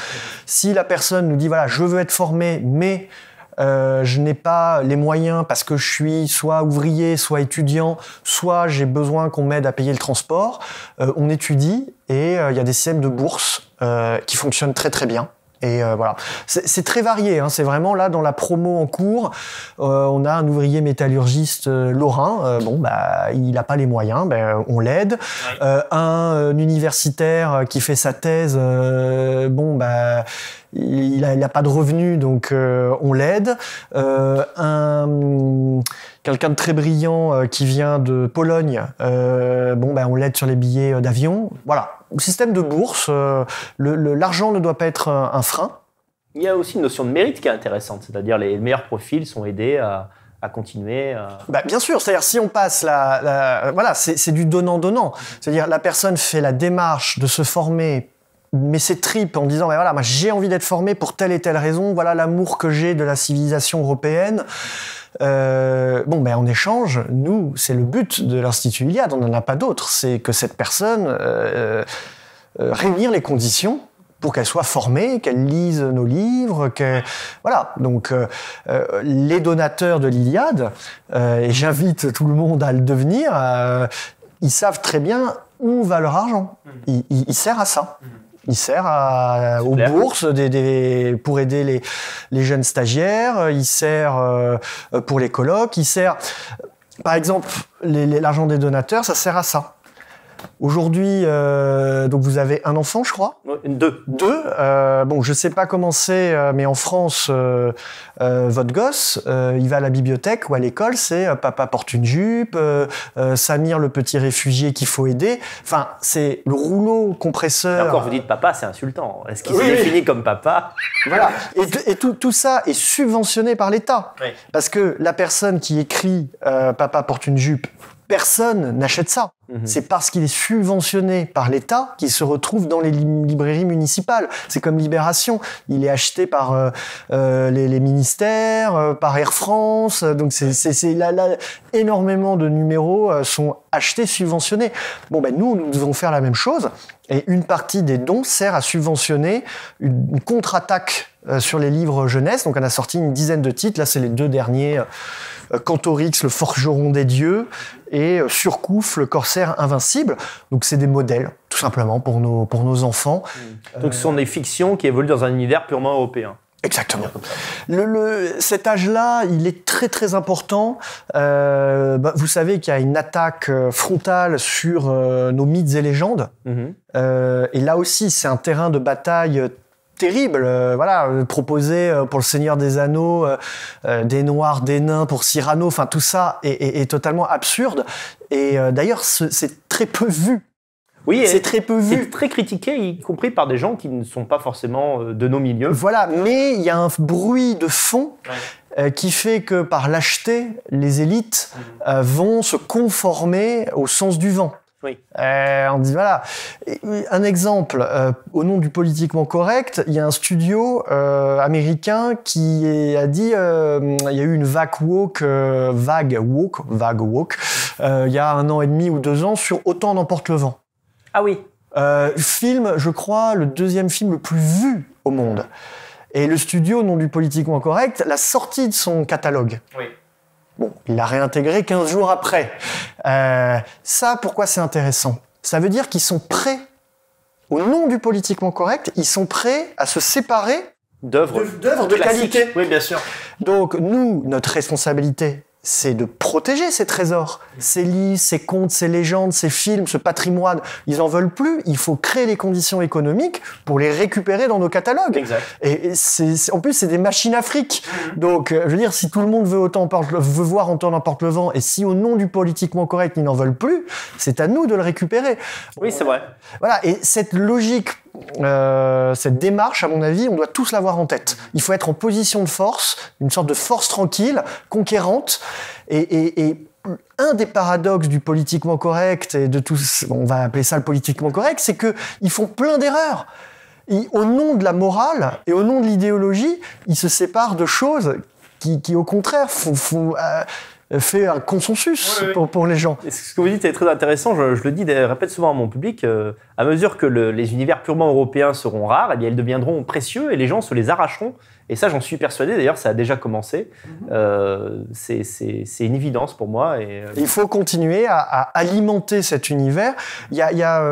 Si la personne nous dit, voilà, je veux être formé, mais je n'ai pas les moyens parce que je suis soit ouvrier, soit étudiant, soit j'ai besoin qu'on m'aide à payer le transport, on étudie et il y a des systèmes de bourse qui fonctionnent très très bien. Et voilà, c'est très varié. C'est vraiment là dans la promo en cours, on a un ouvrier métallurgiste lorrain. Il n'a pas les moyens, on l'aide. Ouais. Un universitaire qui fait sa thèse, il n'a pas de revenus, donc on l'aide. Quelqu'un de très brillant qui vient de Pologne, on l'aide sur les billets d'avion. Voilà. Au système de bourse, l'argent ne doit pas être un frein. Il y a aussi une notion de mérite qui est intéressante, c'est-à-dire les meilleurs profils sont aidés à continuer. Bien sûr, c'est-à-dire si on passe voilà, c'est du donnant-donnant. C'est-à-dire la personne fait la démarche de se former, mais c'est tripes en disant voilà, moi j'ai envie d'être formé pour telle et telle raison, voilà l'amour que j'ai de la civilisation européenne. En échange, nous, c'est le but de l'Institut Iliade, on n'en a pas d'autre, c'est que cette personne réunir les conditions pour qu'elle soit formée, qu'elle lise nos livres, voilà. Donc les donateurs de l'Iliade, et j'invite tout le monde à le devenir, ils savent très bien où va leur argent. Il sert à ça. Il sert aux bourses pour aider les jeunes stagiaires, il sert pour les colloques, il sert... Par exemple, l'argent des donateurs, ça sert à ça. Aujourd'hui, donc vous avez un enfant, je crois. Deux. Bon, je sais pas comment c'est, mais en France, votre gosse, il va à la bibliothèque ou à l'école, c'est papa porte une jupe, Samir le petit réfugié qu'il faut aider. Enfin, c'est le rouleau compresseur. Et encore, vous dites papa, c'est insultant. Est-ce qu'il se définit comme papa? Voilà. Et tout ça est subventionné par l'État. Oui. Parce que la personne qui écrit papa porte une jupe, personne n'achète ça. C'est parce qu'il est subventionné par l'État qu'il se retrouve dans les librairies municipales. C'est comme Libération. Il est acheté par les ministères, par Air France. Donc là, énormément de numéros sont achetés, subventionnés. Bon, ben nous devons faire la même chose. Et une partie des dons sert à subventionner une contre-attaque sur les livres jeunesse. Donc on a sorti une dizaine de titres. Là, c'est les 2 derniers. Cantorix, le forgeron des dieux, et Surcouf, le corsaire invincible. Donc c'est des modèles, tout simplement, pour nos enfants. Donc ce sont des fictions qui évoluent dans un univers purement européen. Exactement. Cet âge-là, il est très très important. Vous savez qu'il y a une attaque frontale sur nos mythes et légendes. Et là aussi, c'est un terrain de bataille terrible, proposé pour le Seigneur des Anneaux, des Noirs, des Nains pour Cyrano, enfin tout ça est totalement absurde. Et d'ailleurs, c'est très peu vu. Oui, c'est très peu vu. C'est très critiqué, y compris par des gens qui ne sont pas forcément de nos milieux. Voilà, mais il y a un bruit de fond qui fait que par lâcheté, les élites vont se conformer au sens du vent. Oui. On dit voilà. Un exemple, au nom du politiquement correct, il y a un studio américain qui a dit il y a eu une vague woke, il y a 1 an et demi ou 2 ans sur Autant n'emporte le vent. Ah oui. Film, je crois, le 2e film le plus vu au monde. Et le studio, au nom du politiquement correct, l'a sorti de son catalogue. Oui. Bon, il l'a réintégré 15 jours après. Ça, pourquoi c'est intéressant? Ça veut dire qu'ils sont prêts, au nom du politiquement correct, ils sont prêts à se séparer d'œuvres de qualité. Oui, bien sûr. Donc, nous, notre responsabilité, c'est de protéger ces trésors, ces livres, ces contes, ces légendes, ces films, ce patrimoine. Ils en veulent plus. Il faut créer les conditions économiques pour les récupérer dans nos catalogues. Exact. Et en plus, c'est des machines à fric. Donc, je veux dire, si tout le monde veut voir Autant n'emporte le vent, et si au nom du politiquement correct, ils n'en veulent plus, c'est à nous de le récupérer. Oui, c'est vrai. Voilà. Et cette logique, cette démarche, à mon avis, on doit tous l'avoir en tête. Il faut être en position de force, une sorte de force tranquille, conquérante, et un des paradoxes du politiquement correct et de tout, on va appeler ça le politiquement correct, c'est que ils font plein d'erreurs. Au nom de la morale et au nom de l'idéologie, ils se séparent de choses qui au contraire fait un consensus pour les gens. Et ce que vous dites est très intéressant, je le dis, je répète souvent à mon public, à mesure que les univers purement européens seront rares, eh bien, ils deviendront précieux et les gens se les arracheront. Et ça, j'en suis persuadé, d'ailleurs, ça a déjà commencé. C'est une évidence pour moi. Il faut continuer à alimenter cet univers. Il y a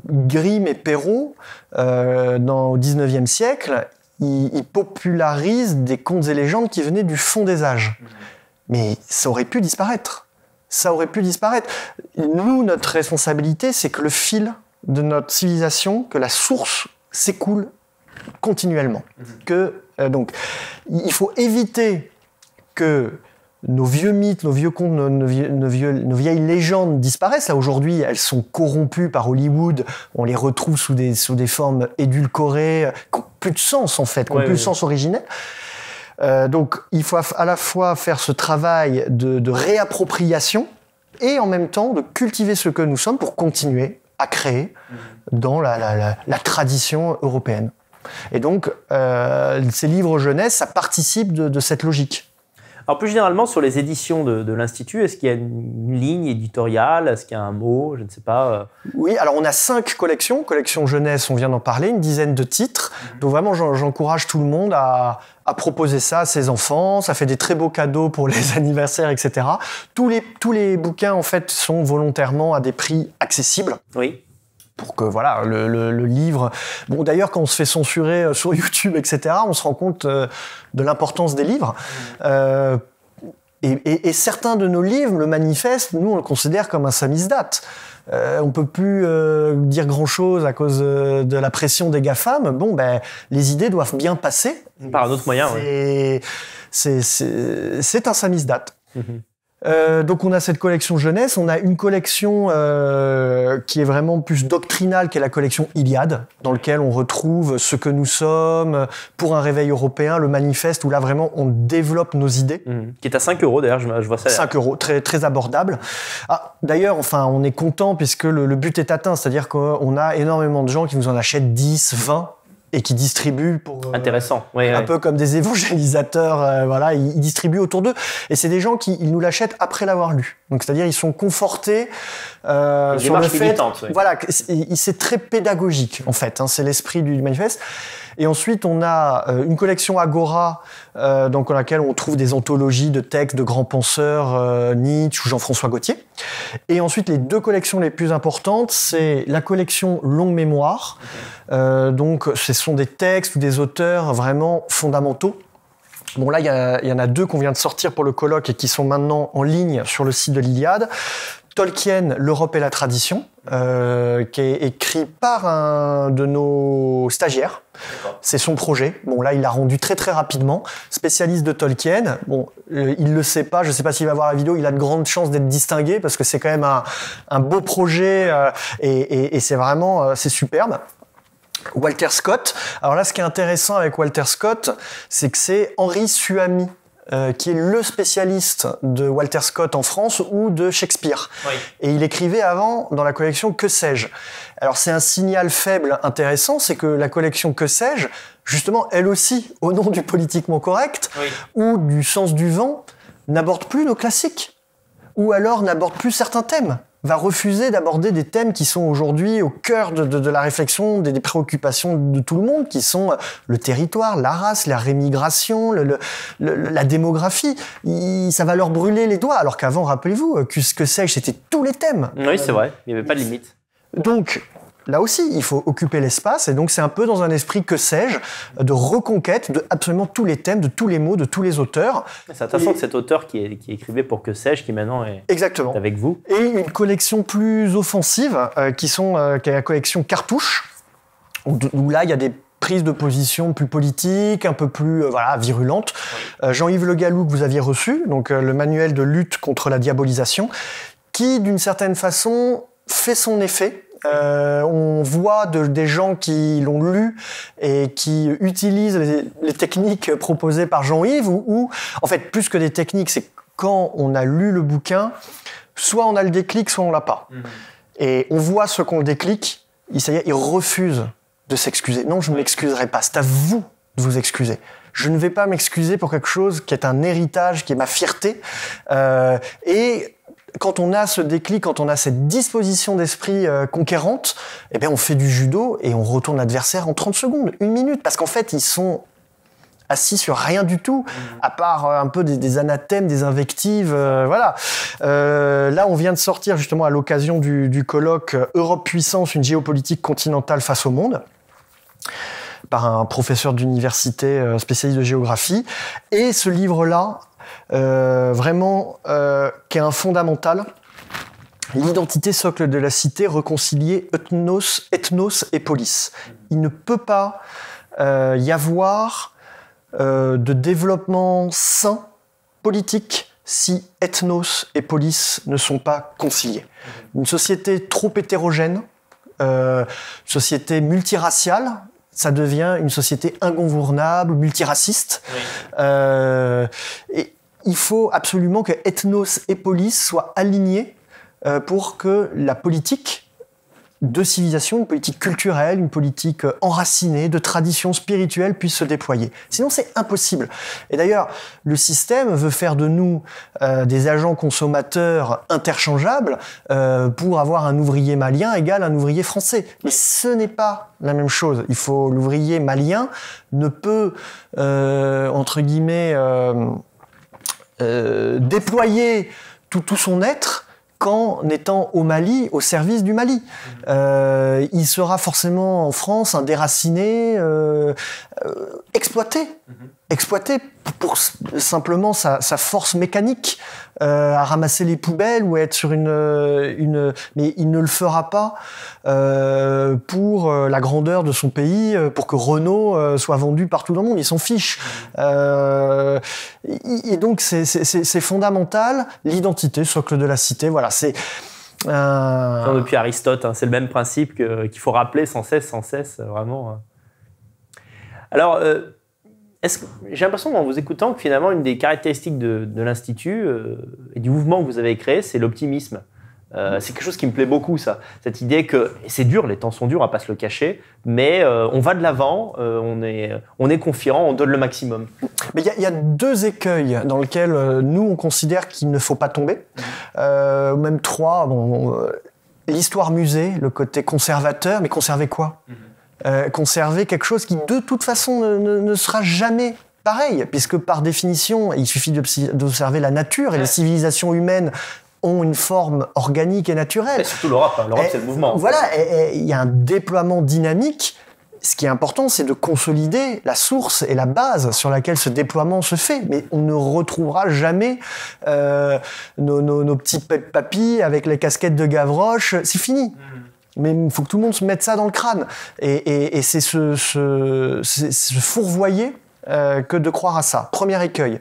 Grimm et Perrault, au XIXe siècle, ils popularisent des contes et légendes qui venaient du fond des âges. Mais ça aurait pu disparaître. Nous, notre responsabilité, c'est que le fil de notre civilisation, que la source s'écoule continuellement. Donc, il faut éviter que nos vieux mythes, nos vieux contes, nos vieilles légendes disparaissent. Là, aujourd'hui, elles sont corrompues par Hollywood. On les retrouve sous des formes édulcorées, qui n'ont plus de sens, en fait, qui n'ont plus de sens originel. Donc, il faut à la fois faire ce travail de réappropriation et en même temps de cultiver ce que nous sommes pour continuer à créer dans la tradition européenne. Et donc, ces livres jeunesse, ça participe de cette logique. Alors plus généralement, sur les éditions de l'Institut, est-ce qu'il y a une ligne éditoriale? Est-ce qu'il y a un mot? Je ne sais pas. Oui, alors on a 5 collections. Collection jeunesse, on vient d'en parler, une dizaine de titres. Donc vraiment, j'encourage tout le monde à proposer ça à ses enfants. Ça fait des très beaux cadeaux pour les anniversaires, etc. Tous les bouquins, en fait, sont volontairement à des prix accessibles. Oui. Pour que le livre... Bon, d'ailleurs, quand on se fait censurer sur YouTube, etc., on se rend compte de l'importance des livres. Et certains de nos livres, le manifeste, nous on le considère comme un samizdat. On peut plus dire grand-chose à cause de la pression des GAFAM. Bon, ben, les idées doivent bien passer. Par un autre moyen, oui. C'est un samizdat. Donc on a cette collection jeunesse, on a une collection qui est vraiment plus doctrinale, qui est la collection Iliade, dans laquelle on retrouve ce que nous sommes pour un réveil européen, le manifeste, où là vraiment on développe nos idées. Qui est à 5 € d'ailleurs, je vois ça. 5 €, très, très abordable. Ah, d'ailleurs, enfin, on est content puisque le but est atteint, c'est-à-dire qu'on a énormément de gens qui nous en achètent 10, 20, et qui distribuent pour intéressant, un peu comme des évangélisateurs, voilà, ils distribuent autour d'eux, et c'est des gens qui ils nous l'achètent après l'avoir lu. Donc c'est-à-dire ils sont confortés sur le fait, voilà, c'est très pédagogique en fait, hein, c'est l'esprit du manifeste. Et ensuite, on a une collection Agora, donc dans laquelle on trouve des anthologies de textes de grands penseurs, Nietzsche ou Jean-François Gaultier. Et ensuite, les deux collections les plus importantes, c'est la collection Longue Mémoire. Donc, ce sont des textes ou des auteurs vraiment fondamentaux. Bon, là, il y en a deux qu'on vient de sortir pour le colloque et qui sont maintenant en ligne sur le site de l'Iliade. Tolkien, l'Europe et la tradition, qui est écrit par un de nos stagiaires. C'est son projet. Bon, là, il l'a rendu très très rapidement. Spécialiste de Tolkien. Bon, il le sait pas. Je sais pas s'il va voir la vidéo. Il a de grandes chances d'être distingué parce que c'est quand même un beau projet et c'est vraiment c'est superbe. Walter Scott. Alors là, ce qui est intéressant avec Walter Scott, c'est que c'est Henri Suamy, qui est le spécialiste de Walter Scott en France ou de Shakespeare. Oui. Et il écrivait avant dans la collection Que sais-je. Alors c'est un signal faible intéressant, c'est que la collection Que sais-je, justement, elle aussi, au nom du politiquement correct, oui, ou du sens du vent, n'aborde plus nos classiques. Ou alors n'aborde plus certains thèmes. Va refuser d'aborder des thèmes qui sont aujourd'hui au cœur de la réflexion, des préoccupations de tout le monde, qui sont le territoire, la race, la rémigration, la démographie. Ça va leur brûler les doigts, alors qu'avant, rappelez-vous, Que sais-je, c'était tous les thèmes. Oui, c'est vrai, il n'y avait pas de limite. Donc, là aussi, il faut occuper l'espace, et donc c'est un peu dans un esprit, que sais-je, de reconquête de absolument tous les thèmes, de tous les mots, de tous les auteurs. C'est intéressant que cet auteur qui écrivait pour Que sais-je, qui maintenant est exactement avec vous. Et une collection plus offensive, qui est la collection Cartouche, où là, il y a des prises de position plus politiques, un peu plus virulentes. Oui. Jean-Yves Le Gallou, que vous aviez reçu, donc le manuel de lutte contre la diabolisation, qui, d'une certaine façon, fait son effet. On voit des gens qui l'ont lu et qui utilisent les techniques proposées par Jean-Yves, ou en fait, plus que des techniques, c'est quand on a lu le bouquin, soit on a le déclic, soit on l'a pas. Et on voit ceux qu'on le déclic, ils refusent de s'excuser. Non, je ne m'excuserai pas, c'est à vous de vous excuser. Je ne vais pas m'excuser pour quelque chose qui est un héritage, qui est ma fierté. Et quand on a ce déclic, quand on a cette disposition d'esprit conquérante, eh bien on fait du judo et on retourne l'adversaire en 30 secondes, 1 minute, parce qu'en fait, ils sont assis sur rien du tout, à part un peu des anathèmes, des invectives, voilà. Là, on vient de sortir justement à l'occasion du colloque Europe puissance, une géopolitique continentale face au monde, par un professeur d'université spécialiste de géographie. Et ce livre-là, vraiment, qui est un fondamental, l'identité socle de la cité, réconcilier ethnos et polis. Il ne peut pas y avoir de développement sain politique si ethnos et polis ne sont pas conciliés. Une société trop hétérogène, société multiraciale, ça devient une société ingouvernable, multiraciste. Oui. Et il faut absolument que ethnos et polis soient alignés pour que la politique de civilisation, une politique culturelle, une politique enracinée, de tradition spirituelle puisse se déployer. Sinon, c'est impossible. Et d'ailleurs, le système veut faire de nous des agents consommateurs interchangeables pour avoir un ouvrier malien égal un ouvrier français. Mais ce n'est pas la même chose. L'ouvrier malien ne peut, entre guillemets, déployer tout son être qu'en étant au Mali, au service du Mali. Il sera forcément en France un déraciné, exploité. exploité pour simplement sa force mécanique à ramasser les poubelles ou être sur mais il ne le fera pas pour la grandeur de son pays, pour que Renault soit vendu partout dans le monde. Il s'en fiche. Et donc c'est fondamental. L'identité, socle de la cité. Voilà, c'est depuis Aristote, hein, c'est le même principe qu'il faut rappeler sans cesse, vraiment. Alors, j'ai l'impression, en vous écoutant, que finalement, une des caractéristiques de l'Institut et du mouvement que vous avez créé, c'est l'optimisme. C'est quelque chose qui me plaît beaucoup, ça. Cette idée que c'est dur, les temps sont durs, on va pas se le cacher, mais on va de l'avant, on est confiant, on donne le maximum. Mais il y a deux écueils dans lesquels nous, on considère qu'il ne faut pas tomber. Même trois. L'histoire musée, le côté conservateur, mais conserver quoi ? Conserver quelque chose qui, de toute façon, ne sera jamais pareil, puisque par définition, il suffit d'observer la nature et les civilisations humaines ont une forme organique et naturelle. Et surtout l'Europe, hein. L'Europe c'est le mouvement. Voilà, il y a un déploiement dynamique. Ce qui est important, c'est de consolider la source et la base sur laquelle ce déploiement se fait. Mais on ne retrouvera jamais nos petits papis avec les casquettes de Gavroche. C'est fini. Mais il faut que tout le monde se mette ça dans le crâne. Et c'est se fourvoyer que de croire à ça. Premier écueil.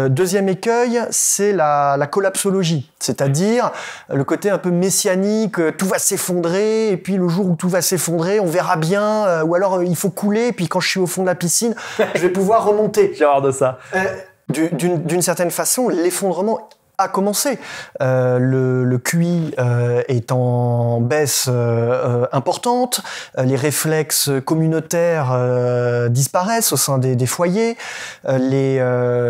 Deuxième écueil, c'est la collapsologie, c'est-à-dire le côté un peu messianique, tout va s'effondrer, et puis le jour où tout va s'effondrer, on verra bien, ou alors il faut couler, et puis quand je suis au fond de la piscine, je vais pouvoir remonter. J'ai horreur de ça. D'une certaine façon, l'effondrement a commencé. Le QI est en baisse importante, les réflexes communautaires disparaissent au sein des foyers, les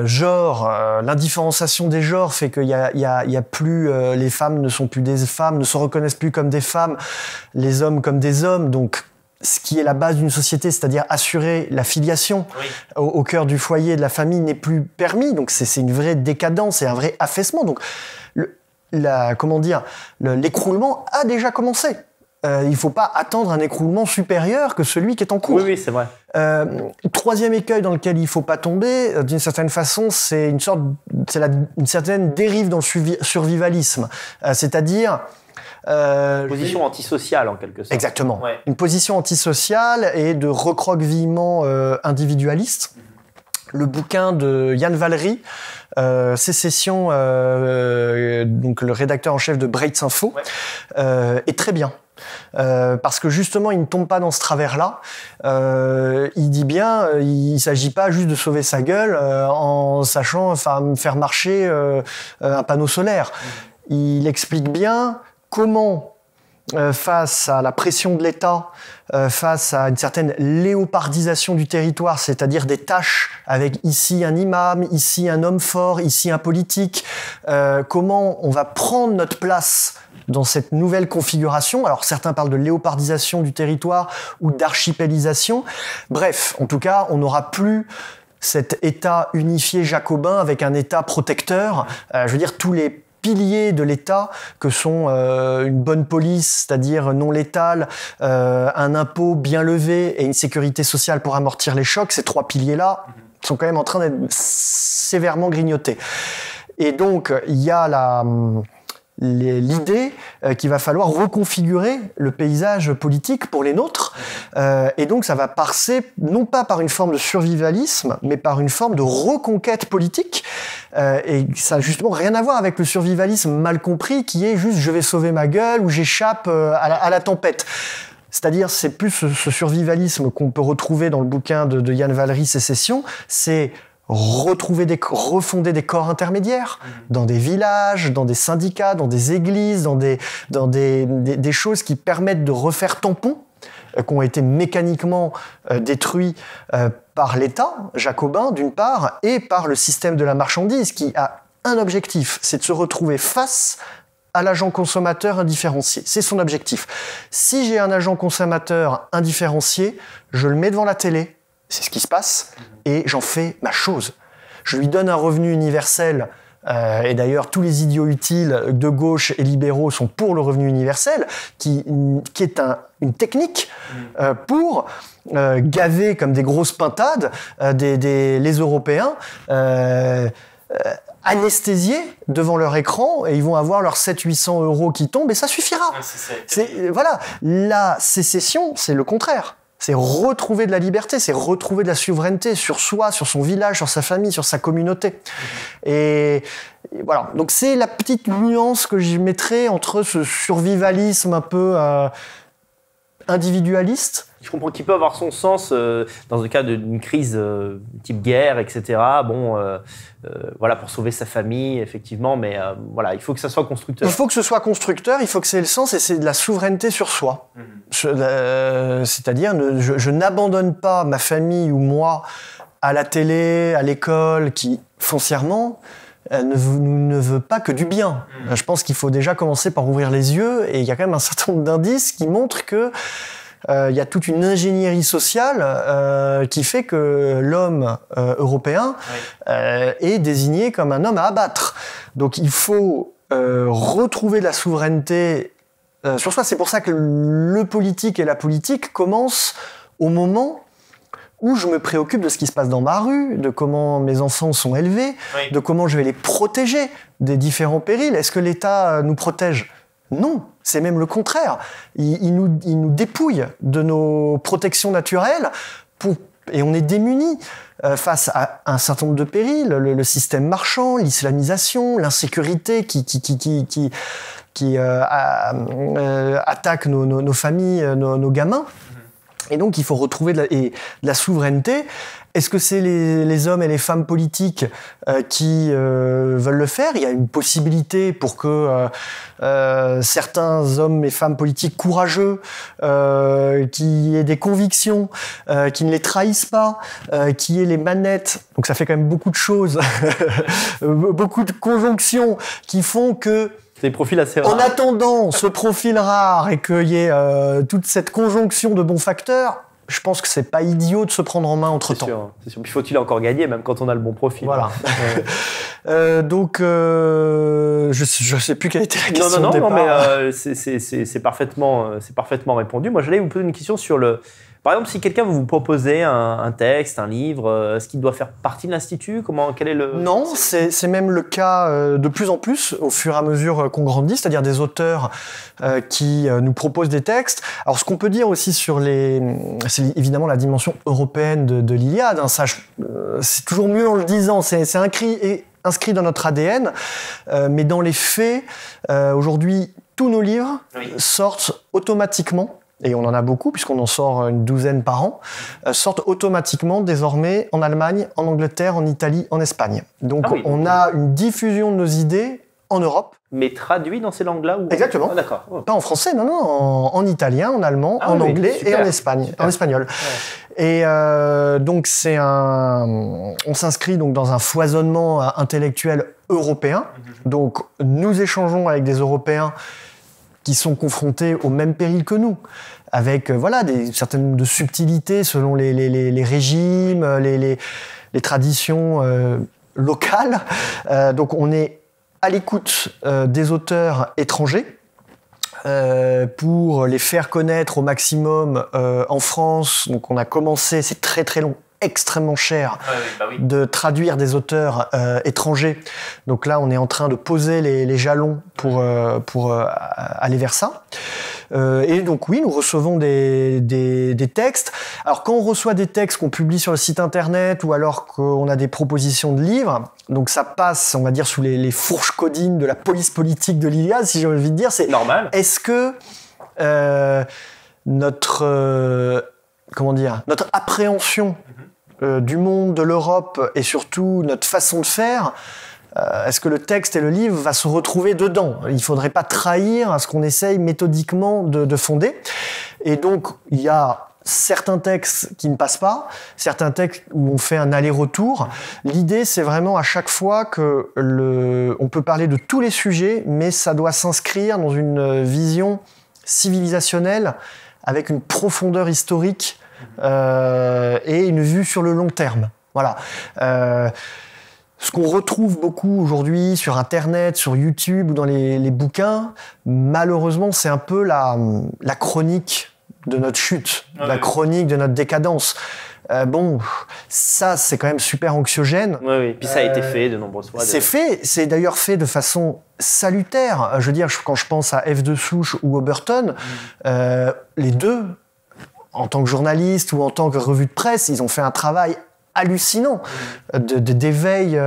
genres, l'indifférenciation des genres fait qu'il y a plus, les femmes ne sont plus des femmes, ne se reconnaissent plus comme des femmes, les hommes comme des hommes, donc ce qui est la base d'une société, c'est-à-dire assurer la filiation au cœur du foyer, de la famille, n'est plus permis. Donc c'est une vraie décadence et un vrai affaissement. Donc l'écroulement a déjà commencé. Il ne faut pas attendre un écroulement supérieur que celui qui est en cours. Oui, c'est vrai. Troisième écueil dans lequel il ne faut pas tomber, d'une certaine façon, c'est une certaine dérive dans le survivalisme. C'est-à-dire position antisociale en quelque sorte. Exactement. Ouais. Une position antisociale et de recroquevillement individualiste. Le bouquin de Yann Valery, Sécession, donc le rédacteur en chef de Breitz Info, est très bien. Parce que justement, il ne tombe pas dans ce travers-là. Il dit bien, il ne s'agit pas juste de sauver sa gueule en sachant faire marcher un panneau solaire. Il explique bien comment, face à la pression de l'État, face à une certaine léopardisation du territoire, c'est-à-dire des tâches avec ici un imam, ici un homme fort, ici un politique, comment on va prendre notre place dans cette nouvelle configuration. Alors certains parlent de léopardisation du territoire ou d'archipélisation. Bref, en tout cas, on n'aura plus cet État unifié jacobin avec un État protecteur. Je veux dire, tous les piliers de l'État, que sont une bonne police, c'est-à-dire non létale, un impôt bien levé et une sécurité sociale pour amortir les chocs, ces trois piliers-là sont quand même en train d'être sévèrement grignotés. Et donc, il y a l'idée qu'il va falloir reconfigurer le paysage politique pour les nôtres. Et donc, ça va passer non pas par une forme de survivalisme, mais par une forme de reconquête politique. Et ça n'a justement rien à voir avec le survivalisme mal compris, qui est juste « je vais sauver ma gueule » ou « j'échappe à la tempête ». C'est-à-dire, c'est plus ce survivalisme qu'on peut retrouver dans le bouquin de Yann Valery, Sécession, c'est refonder des corps intermédiaires dans des villages, dans des syndicats, dans des églises, dans des choses qui permettent de refaire tampon, qui ont été mécaniquement détruits par l'État jacobin, d'une part, et par le système de la marchandise, qui a un objectif, c'est de se retrouver face à l'agent consommateur indifférencié. C'est son objectif. Si j'ai un agent consommateur indifférencié, je le mets devant la télé, c'est ce qui se passe, et j'en fais ma chose. Je lui donne un revenu universel et d'ailleurs tous les idiots utiles de gauche et libéraux sont pour le revenu universel, qui est une technique pour gaver comme des grosses pintades les Européens, anesthésiés devant leur écran, et ils vont avoir leurs 700-800 euros qui tombent, et ça suffira. Voilà, la sécession, c'est le contraire. C'est retrouver de la liberté, c'est retrouver de la souveraineté sur soi, sur son village, sur sa famille, sur sa communauté. Et voilà, donc c'est la petite nuance que je mettrais entre ce survivalisme un peu individualiste. Je comprends qu'il peut avoir son sens dans le cas d'une crise type guerre, etc. Bon, voilà, pour sauver sa famille, effectivement, mais voilà, il faut que ça soit constructeur. Il faut que ce soit constructeur, il faut que c'est le sens, et c'est de la souveraineté sur soi. C'est-à-dire, je n'abandonne pas ma famille ou moi à la télé, à l'école, qui, foncièrement, ne veut pas que du bien. Je pense qu'il faut déjà commencer par ouvrir les yeux, et il y a quand même un certain nombre d'indices qui montrent que il y a toute une ingénierie sociale qui fait que l'homme européen est désigné comme un homme à abattre. Donc il faut retrouver de la souveraineté sur soi. C'est pour ça que le politique et la politique commencent au moment où je me préoccupe de ce qui se passe dans ma rue, de comment mes enfants sont élevés, de comment je vais les protéger des différents périls. Est-ce que l'État nous protège ? Non, c'est même le contraire. Il nous dépouille de nos protections naturelles et on est démunis face à un certain nombre de périls, le système marchand, l'islamisation, l'insécurité qui attaque nos familles, nos gamins. Et donc, il faut retrouver de la souveraineté. Est-ce que c'est les hommes et les femmes politiques qui veulent le faire ? Il y a une possibilité pour que certains hommes et femmes politiques courageux, qui aient des convictions, qui ne les trahissent pas, qui aient les manettes. Donc ça fait quand même beaucoup de choses, beaucoup de conjonctions qui font que des profils assez rares. En attendant ce profil rare et qu'il y ait toute cette conjonction de bons facteurs, je pense que c'est pas idiot de se prendre en main entre-temps. C'est sûr. Puis faut-il encore gagner, même quand on a le bon profil. Voilà. Donc, je sais plus quelle était la question. Non, mais c'est parfaitement répondu. Moi, j'allais vous poser une question sur le. Par exemple, si quelqu'un vous proposait un texte, un livre, est-ce qu'il doit faire partie de l'Institut ? Quel est le... Non, c'est même le cas de plus en plus au fur et à mesure qu'on grandit, c'est-à-dire des auteurs qui nous proposent des textes. Alors, ce qu'on peut dire aussi c'est évidemment la dimension européenne de l'Iliade. Hein, ça, c'est toujours mieux en le disant. C'est inscrit dans notre ADN, mais dans les faits, aujourd'hui, tous nos livres sortent automatiquement. Et on en a beaucoup, puisqu'on en sort une douzaine par an, sortent automatiquement désormais en Allemagne, en Angleterre, en Italie, en Espagne. Donc on a une diffusion de nos idées en Europe. Mais traduit dans ces langues-là ou... Exactement. Ah, d'accord. Oh. Pas en français, non, en italien, en allemand, en anglais et en espagnol. Ouais. Et donc on s'inscrit donc dans un foisonnement intellectuel européen. Donc nous échangeons avec des Européens qui sont confrontés au même péril que nous, avec certaines de subtilités selon les régimes, les traditions locales. Donc on est à l'écoute des auteurs étrangers pour les faire connaître au maximum en France. Donc on a commencé, c'est très très long, extrêmement cher de traduire des auteurs étrangers. Donc là, on est en train de poser les jalons pour aller vers ça. Et donc oui, nous recevons des textes. Alors quand on reçoit des textes qu'on publie sur le site internet ou alors qu'on a des propositions de livres, donc ça passe, on va dire, sous les fourches codines de la police politique de l'Iliade, si j'ai envie de dire. C'est normal. Est-ce que notre appréhension du monde, de l'Europe et surtout notre façon de faire, est-ce que le texte et le livre va se retrouver dedans ? Il ne faudrait pas trahir à ce qu'on essaye méthodiquement de fonder. Et donc, il y a certains textes qui ne passent pas, certains textes où on fait un aller-retour. L'idée, c'est vraiment à chaque fois que on peut parler de tous les sujets, mais ça doit s'inscrire dans une vision civilisationnelle avec une profondeur historique et une vue sur le long terme. Voilà. Ce qu'on retrouve beaucoup aujourd'hui sur Internet, sur YouTube ou dans les bouquins, malheureusement, c'est un peu la chronique de notre chute, la chronique de notre décadence. Bon, ça, c'est quand même super anxiogène. Oui. Puis ça a été fait de nombreuses fois. C'est d'ailleurs fait de façon salutaire. Je veux dire, quand je pense à F. de Souche ou Oberton, les deux, en tant que journalistes ou en tant que revue de presse, ils ont fait un travail hallucinant d'éveil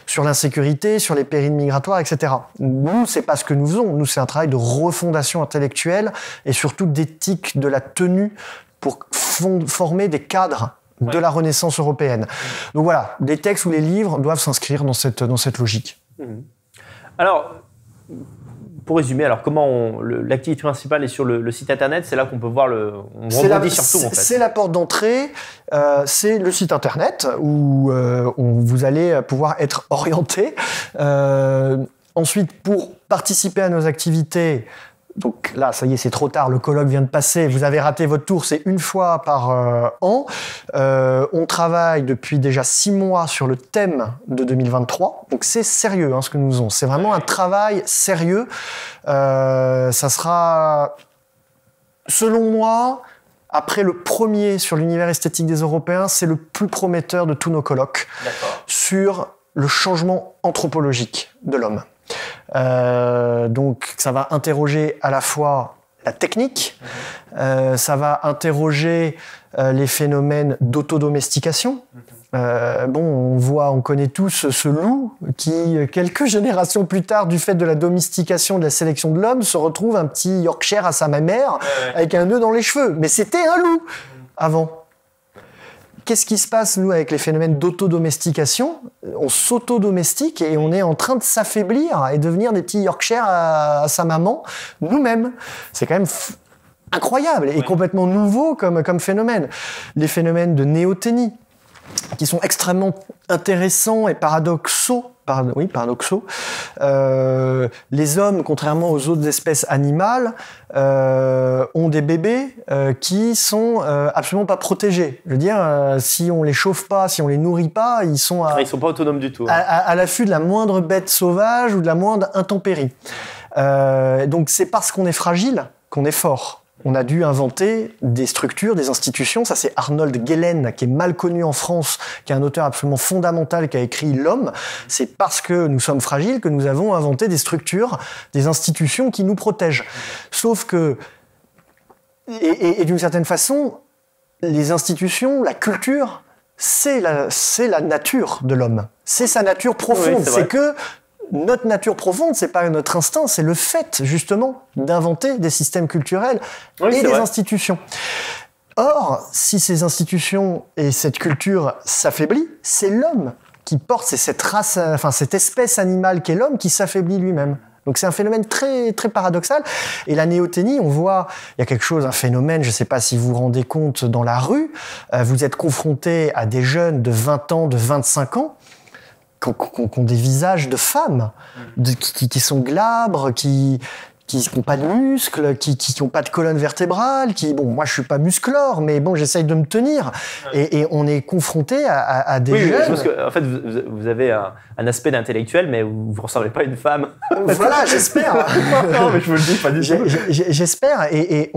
sur l'insécurité, sur les périls migratoires, etc. Nous, c'est pas ce que nous faisons. Nous, c'est un travail de refondation intellectuelle et surtout d'éthique de la tenue pour former des cadres de la Renaissance européenne. Donc voilà, les textes ou les livres doivent s'inscrire dans cette logique. Alors, pour résumer, alors comment l'activité principale est sur le site internet, c'est là qu'on peut voir on rebondit sur tout en fait. C'est la porte d'entrée, c'est le site internet où vous allez pouvoir être orienté. Ensuite, pour participer à nos activités, donc là, ça y est, c'est trop tard, le colloque vient de passer, vous avez raté votre tour, c'est une fois par an. On travaille depuis déjà 6 mois sur le thème de 2023, donc c'est sérieux ce que nous faisons, c'est vraiment un travail sérieux. Ça sera, selon moi, après le premier sur l'univers esthétique des Européens, c'est le plus prometteur de tous nos colloques sur le changement anthropologique de l'homme. Donc ça va interroger à la fois la technique, ça va interroger les phénomènes d'autodomestication. On connaît tous ce loup qui, quelques générations plus tard, du fait de la domestication, de la sélection de l'homme, se retrouve un petit Yorkshire à sa mère avec un nœud dans les cheveux. Mais c'était un loup avant. Qu'est-ce qui se passe, nous, avec les phénomènes d'autodomestication ? On s'autodomestique et on est en train de s'affaiblir et devenir des petits Yorkshire à sa maman, nous-mêmes. C'est quand même incroyable et complètement nouveau comme phénomène. Les phénomènes de néoténie, qui sont extrêmement intéressants et paradoxaux. Les hommes, contrairement aux autres espèces animales, ont des bébés qui sont absolument pas protégés. Je veux dire, si on les chauffe pas, si on les nourrit pas, ils sont pas autonomes du tout. À l'affût de la moindre bête sauvage ou de la moindre intempérie. Donc c'est parce qu'on est fragile qu'on est fort. On a dû inventer des structures, des institutions. Ça, c'est Arnold Gehlen, qui est mal connu en France, qui est un auteur absolument fondamental, qui a écrit L'Homme. C'est parce que nous sommes fragiles que nous avons inventé des structures, des institutions qui nous protègent. Sauf que, et d'une certaine façon, les institutions, la culture, c'est la nature de l'homme. C'est sa nature profonde. C'est que notre nature profonde, c'est pas notre instinct, c'est le fait, justement, d'inventer des systèmes culturels et des institutions. Or, si ces institutions et cette culture s'affaiblit, c'est l'homme qui porte, c'est cette espèce animale qu'est l'homme qui s'affaiblit lui-même. Donc c'est un phénomène très, très paradoxal. Et la néoténie, on voit, il y a quelque chose, un phénomène, je ne sais pas si vous vous rendez compte dans la rue, vous êtes confronté à des jeunes de 20 ans, de 25 ans, qui ont des visages de femmes, qui sont glabres, qui n'ont pas de muscles, qui n'ont pas de colonne vertébrale, moi je suis pas musclore, mais bon, j'essaye de me tenir. Et on est confronté à des jeunes... Je pense qu'en fait, vous avez un aspect d'intellectuel, mais vous ne ressemblez pas à une femme. Voilà, j'espère. Non, mais je vous le dis, pas du tout. J'espère, et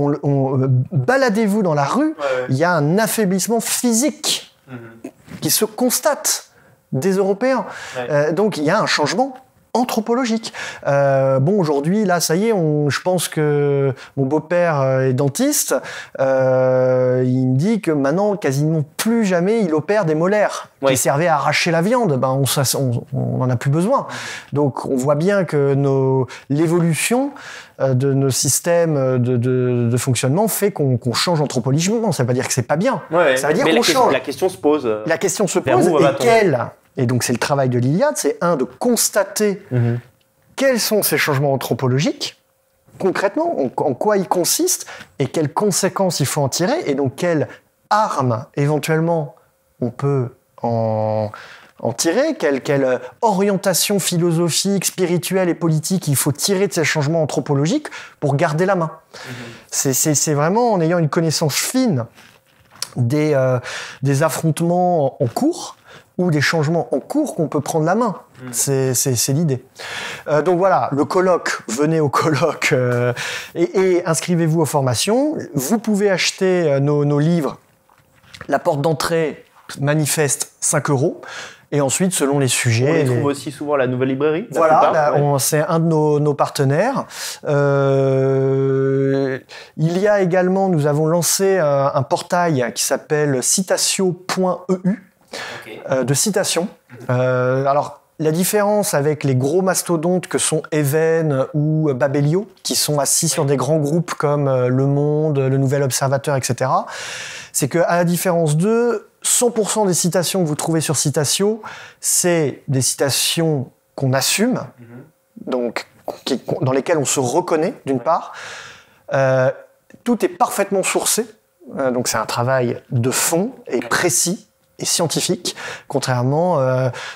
baladez-vous dans la rue, il y a un affaiblissement physique qui se constate des Européens. Donc il y a un changement anthropologique. Aujourd'hui, là, ça y est, je pense que mon beau-père est dentiste. Il me dit que maintenant, quasiment plus jamais, il opère des molaires qui servaient à arracher la viande. On n'en a plus besoin. Donc, on voit bien que l'évolution de nos systèmes de fonctionnement fait qu'on change anthropologiquement. Ça ne veut pas dire que c'est pas bien. Ça veut dire qu'on change. La question se pose. La question se pose, et donc c'est le travail de l'Iliade, c'est de constater quels sont ces changements anthropologiques, concrètement, en quoi ils consistent, et quelles conséquences il faut en tirer, et donc quelles armes, éventuellement, on peut en tirer, quelle orientation philosophique, spirituelle et politique il faut tirer de ces changements anthropologiques pour garder la main. C'est vraiment en ayant une connaissance fine des affrontements en cours ou des changements en cours qu'on peut prendre la main. C'est l'idée. Donc voilà, le colloque, venez au colloque et inscrivez-vous aux formations. Vous pouvez acheter nos livres. La porte d'entrée manifeste 5 €. Et ensuite, selon les sujets... On les trouve aussi souvent à la Nouvelle Librairie. Voilà, c'est un de nos partenaires. Il y a également, nous avons lancé un portail qui s'appelle citatio.eu, de citation. Alors, la différence avec les gros mastodontes que sont Even ou Babelio, qui sont assis sur des grands groupes comme Le Monde, Le Nouvel Observateur, etc., c'est qu'à la différence d'eux, 100% des citations que vous trouvez sur Citatio, c'est des citations qu'on assume, donc dans lesquelles on se reconnaît, d'une part. Tout est parfaitement sourcé, donc c'est un travail de fond et précis et scientifique. Contrairement,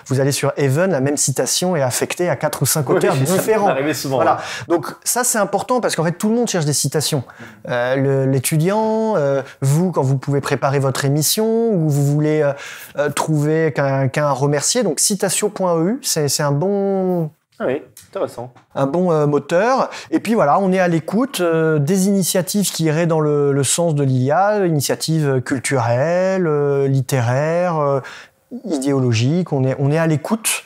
vous allez sur Even, la même citation est affectée à 4 ou 5 auteurs différents. Ça m'arrive souvent. Voilà. Donc ça, c'est important parce qu'en fait, tout le monde cherche des citations. L'étudiant, vous, quand vous pouvez préparer votre émission, ou vous voulez trouver qu'un remercier. Donc citatio.eu, c'est un bon... Ah oui, intéressant. Un bon moteur. Et puis voilà, on est à l'écoute des initiatives qui iraient dans le sens de l'ILIAD, initiatives culturelles, littéraires, idéologiques. On est à l'écoute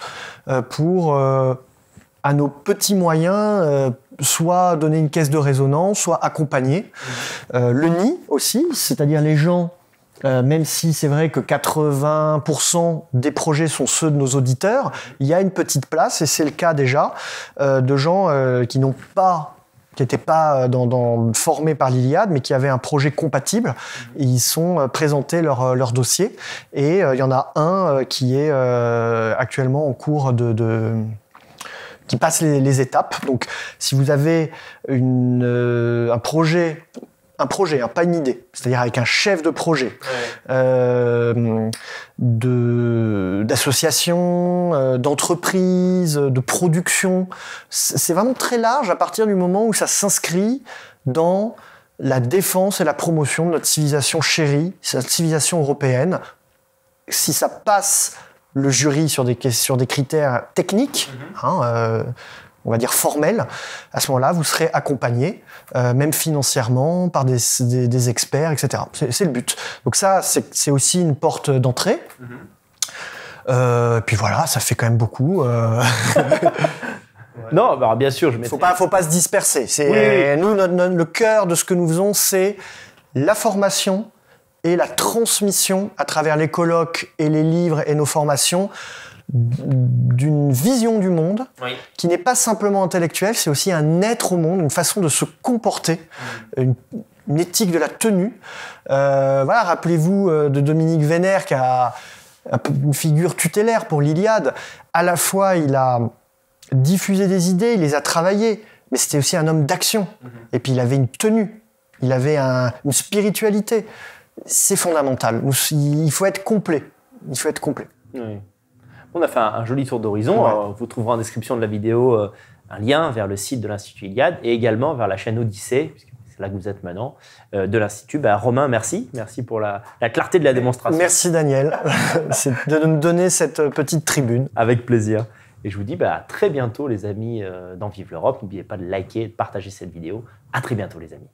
pour, à nos petits moyens, soit donner une caisse de résonance, soit accompagner. Le nid aussi, c'est-à-dire les gens... même si c'est vrai que 80% des projets sont ceux de nos auditeurs, il y a une petite place, et c'est le cas déjà, de gens qui n'étaient pas formés par l'Iliade, mais qui avaient un projet compatible. Et ils sont présentés leur dossier. Et il y en a un qui est actuellement en cours qui passe les étapes. Donc, si vous avez un projet, pas une idée, c'est-à-dire avec un chef de projet, d'association, d'entreprise, de production. C'est vraiment très large à partir du moment où ça s'inscrit dans la défense et la promotion de notre civilisation chérie, cette civilisation européenne. Si ça passe le jury sur des critères techniques, on va dire formel, à ce moment-là, vous serez accompagné, même financièrement, par des experts, etc. C'est le but. Donc ça, c'est aussi une porte d'entrée. Puis voilà, ça fait quand même beaucoup. Non, bah, bien sûr, Faut pas se disperser. Nous, le cœur de ce que nous faisons, c'est la formation et la transmission à travers les colloques et les livres et nos formations d'une vision du monde qui n'est pas simplement intellectuelle, c'est aussi un être au monde, une façon de se comporter, une éthique de la tenue. Voilà, rappelez-vous de Dominique Vénère qui a une figure tutélaire pour l'Iliade. À la fois, il a diffusé des idées, il les a travaillées, mais c'était aussi un homme d'action. Et puis il avait une tenue, il avait une spiritualité. C'est fondamental. Il faut être complet. Il faut être complet. Oui. On a fait un joli tour d'horizon. Vous trouverez en description de la vidéo un lien vers le site de l'Institut Iliade et également vers la chaîne Odyssée, puisque c'est là que vous êtes maintenant, de l'Institut. Romain, merci. Merci pour la clarté de la démonstration. Merci Daniel de me donner cette petite tribune. Avec plaisir. Et je vous dis à très bientôt les amis dans Vive l'Europe. N'oubliez pas de liker et de partager cette vidéo. À très bientôt les amis.